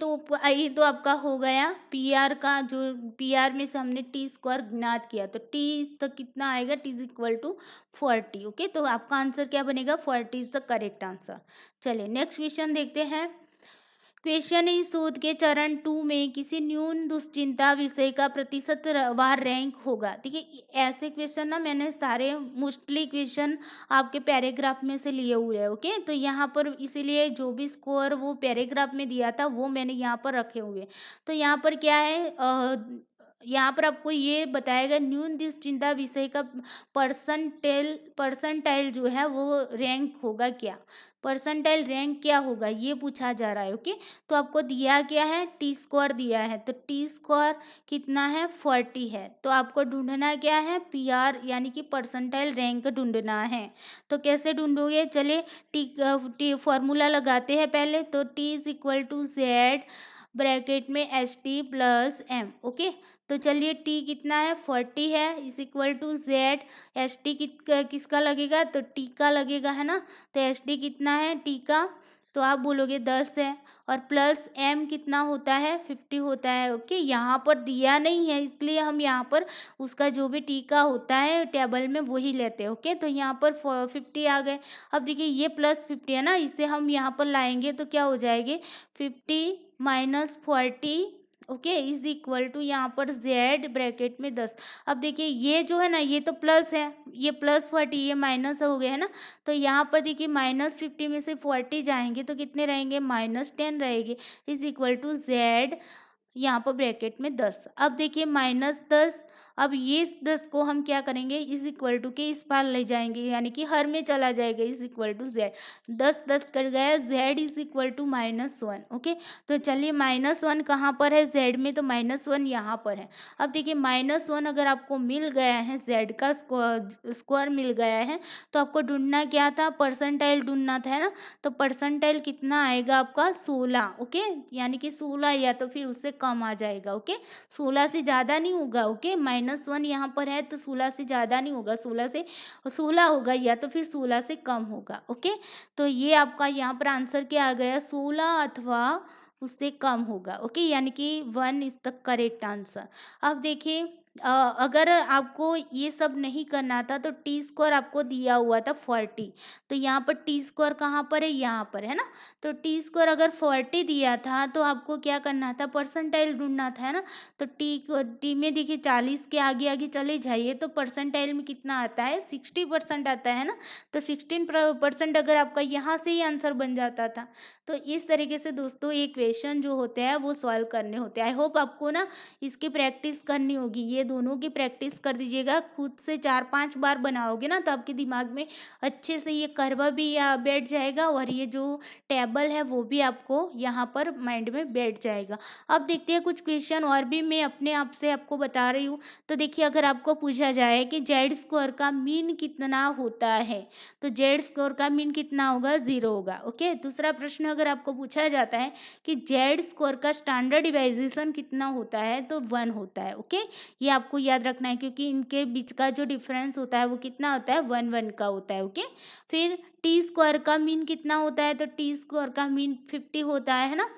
तो आपका हो गया PR का, जो PR में से हमने T स्क्वायर ज्ञात किया। तो T तक कितना आएगा, T is equal to 40। Okay. तो आपका आंसर क्या बनेगा, 40 इज द करेक्ट आंसर। चलिए नेक्स्ट क्वेश्चन देखते हैं। क्वेश्चन इस शोध के चरण 2 में किसी न्यून दुश्चिंता विषय का प्रतिशत वार रैंक होगा। देखिए ऐसे क्वेश्चन ना मैंने सारे मोस्टली क्वेश्चन आपके पैराग्राफ में से लिए हुए हैं। ओके। तो यहाँ पर इसीलिए जो भी स्कोर वो पैराग्राफ में दिया था वो मैंने यहाँ पर रखे हुए। तो यहाँ पर क्या है, यहाँ पर आपको ये बताएगा न्यून दुश्चिंता विषय का परसेंटाइल जो है वो रैंक होगा क्या, परसेंटाइल रैंक क्या होगा, ये पूछा जा रहा है। ओके। तो आपको दिया क्या है, T स्क्वायर दिया है। तो T स्क्वायर कितना है, 40 है। तो आपको ढूंढना क्या है, PR यानी कि परसेंटाइल रैंक ढूंढना है। तो कैसे ढूंढोगे, चलिए टी फॉर्मूला लगाते हैं पहले। तो T is equal to Z bracket में ST प्लस M। ओके। तो चलिए T कितना है, 40 है, is equal to Z। ST किसका लगेगा, तो T का लगेगा, है ना। तो ST कितना है, T का, तो आप बोलोगे 10 है। और प्लस M कितना होता है, 50 होता है। ओके। यहाँ पर दिया नहीं है इसलिए हम यहाँ पर उसका जो भी T का होता है टेबल में वही लेते हैं। ओके। तो यहाँ पर 50 आ गए। अब देखिए ये +50 है ना, इसे हम यहाँ पर लाएंगे तो क्या हो जाएगी, 50 minus 40, okay, is equal to यहाँ पर Z ब्रैकेट में 10। अब देखिए ये जो है ना ये तो प्लस है, ये +40, ये माइनस हो गया है ना। तो यहाँ पर देखिए -50 में से 40 जाएंगे तो कितने रहेंगे, -10 रहेंगे, इज इक्वल टू Z यहाँ पर ब्रैकेट में 10। अब देखिए -10, अब ये 10 को हम क्या करेंगे, इज इक्वल टू के इस पार ले जाएंगे यानी कि हर में चला जाएगा, इज इक्वल टू Z। 10 10 कर गया, Z is equal to -1। Okay. तो चलिए -1 कहाँ पर है, Z में, तो -1 यहाँ पर है। अब देखिए -1 अगर आपको मिल गया है, Z का स्क्वायर मिल गया है, तो आपको ढूंढना क्या था, परसेंटाइल ढूंढना था, है ना। तो परसेंटाइल कितना आएगा आपका, 16। ओके। यानी कि 16 या तो फिर उससे कम आ जाएगा। ओके। 16 से ज़्यादा नहीं होगा। ओके। -1 यहाँ पर है तो 16 से ज़्यादा नहीं होगा, 16 होगा या तो फिर 16 से कम होगा। ओके। तो ये आपका यहाँ पर आंसर क्या आ गया, 16 अथवा उससे कम होगा। ओके। यानी कि 1 इज द करेक्ट आंसर। अब देखिए अगर आपको ये सब नहीं करना था तो T स्क्वायर आपको दिया हुआ था 40। तो यहाँ पर T स्क्वायर कहाँ पर है, यहाँ पर, है ना। तो T स्क्वायर अगर 40 दिया था तो आपको क्या करना था, परसेंटाइल ढूंढना था, है ना। तो T में देखिए 40 के आगे आगे चले जाइए तो परसेंटाइल में कितना आता है, 60% आता है ना। तो 16% अगर आपका यहाँ से ही आंसर बन जाता था। तो इस तरीके से दोस्तों ये क्वेश्चन जो होते हैं वो सॉल्व करने होते हैं। आई होप आपको ना इसकी प्रैक्टिस करनी होगी। ये दोनों की प्रैक्टिस कर दीजिएगा। खुद से 4-5 बार बनाओगे ना तो आपके दिमाग में अच्छे से ये कर्व भी बैठ जाएगा और ये जो टेबल है वो भी आपको यहाँ पर माइंड में बैठ जाएगा। अब देखते हैं कुछ क्वेश्चन और भी मैं अपने आप से आपको बता रही हूँ। तो देखिए, अगर आपको पूछा जाए कि जेड स्क्वायर का मीन कितना होता है, तो जेड स्क्वायर का मीन कितना होगा? 0 होगा। ओके, दूसरा प्रश्न अगर आपको पूछा जाता है कि जेड स्क्वायर का स्टैंडर्ड डिवाइजेशन कितना होता है, तो 1 होता है। ओके, ये आपको याद रखना है क्योंकि इनके बीच का जो डिफरेंस होता है वो कितना होता है? 1 का होता है। ओके, फिर टी स्क्वायर का मीन कितना होता है? तो टी स्क्वायर का मीन 50 होता है ना।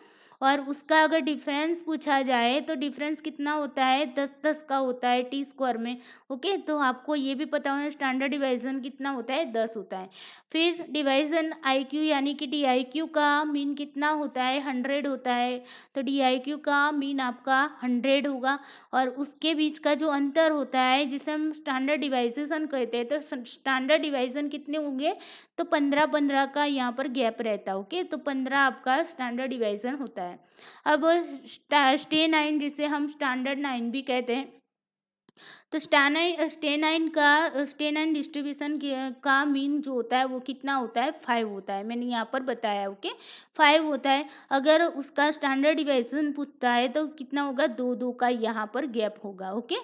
और उसका अगर डिफरेंस पूछा जाए तो डिफरेंस कितना होता है? 10-10 का होता है टी स्क्वायर में। ओके, तो आपको ये भी पता होना स्टैंडर्ड डिवाइजन कितना होता है? 10 होता है। फिर डिवाइजन आई क्यू यानी कि डी आई क्यू का मीन कितना होता है? 100 होता है। तो डी आई क्यू का मीन आपका 100 होगा। और उसके बीच का जो अंतर होता है जिसे हम स्टैंडर्ड डिवाइजेशन कहते हैं, तो स्टैंडर्ड डिवाइजन कितने होंगे? तो 15-15 का यहाँ पर गैप रहता है। ओके, तो 15 आपका स्टैंडर्ड डिवाइजन होता है। अब स्टे 9 जिसे हम स्टैंडर्ड 9 भी कहते हैं, तो स्टे नाइन डिस्ट्रीब्यूशन का मीन जो होता है वो कितना होता है? 5 होता है। मैंने यहाँ पर बताया। ओके, 5 होता है। अगर उसका स्टैंडर्ड डिविएशन पूछता है तो कितना होगा? 2-2 का यहाँ पर गैप होगा। ओके,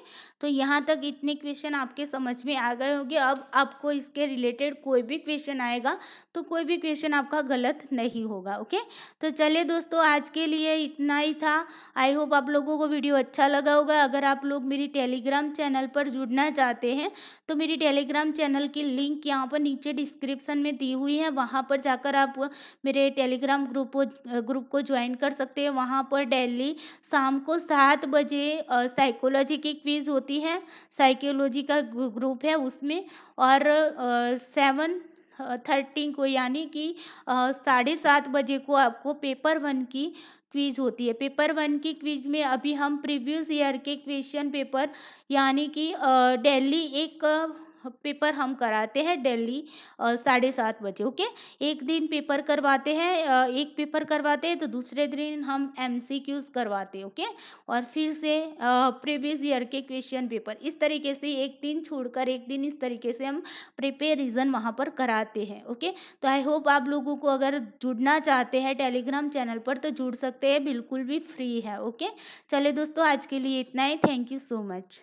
तो यहाँ तक इतने क्वेश्चन आपके समझ में आ गए होंगे। अब आपको इसके रिलेटेड कोई भी क्वेश्चन आएगा तो कोई भी क्वेश्चन आपका गलत नहीं होगा। ओके, तो चलिए दोस्तों, आज के लिए इतना ही था। आई होप आप लोगों को वीडियो अच्छा लगा होगा। अगर आप लोग मेरी टेलीग्राम चैनल पर जुड़ना चाहते हैं तो मेरी टेलीग्राम चैनल की लिंक यहाँ पर नीचे डिस्क्रिप्शन में दी हुई है। वहाँ पर जाकर आप मेरे टेलीग्राम ग्रुप को ज्वाइन कर सकते हैं। वहाँ पर डेली शाम को 7 बजे साइकोलॉजी की क्विज़ होती है। साइकोलॉजी का ग्रुप है उसमें। और 7:30 को यानी कि 7:30 बजे को आपको पेपर 1 की क्विज़ होती है। पेपर 1 की क्विज़ में अभी हम प्रीवियस ईयर के क्वेश्चन पेपर यानी कि डेली एक पेपर हम कराते हैं डेली 7:30 बजे। ओके, एक दिन पेपर करवाते हैं, एक पेपर करवाते हैं तो दूसरे दिन हम MCQs करवाते हैं। ओके, और फिर से प्रीवियस ईयर के क्वेश्चन पेपर, इस तरीके से एक दिन छोड़कर एक दिन इस तरीके से हम प्रिपरेशन वहाँ पर कराते हैं। ओके, तो आई होप आप लोगों को अगर जुड़ना चाहते हैं टेलीग्राम चैनल पर तो जुड़ सकते हैं, बिल्कुल भी फ्री है। ओके, चलिए दोस्तों, आज के लिए इतना ही। Thank you so much.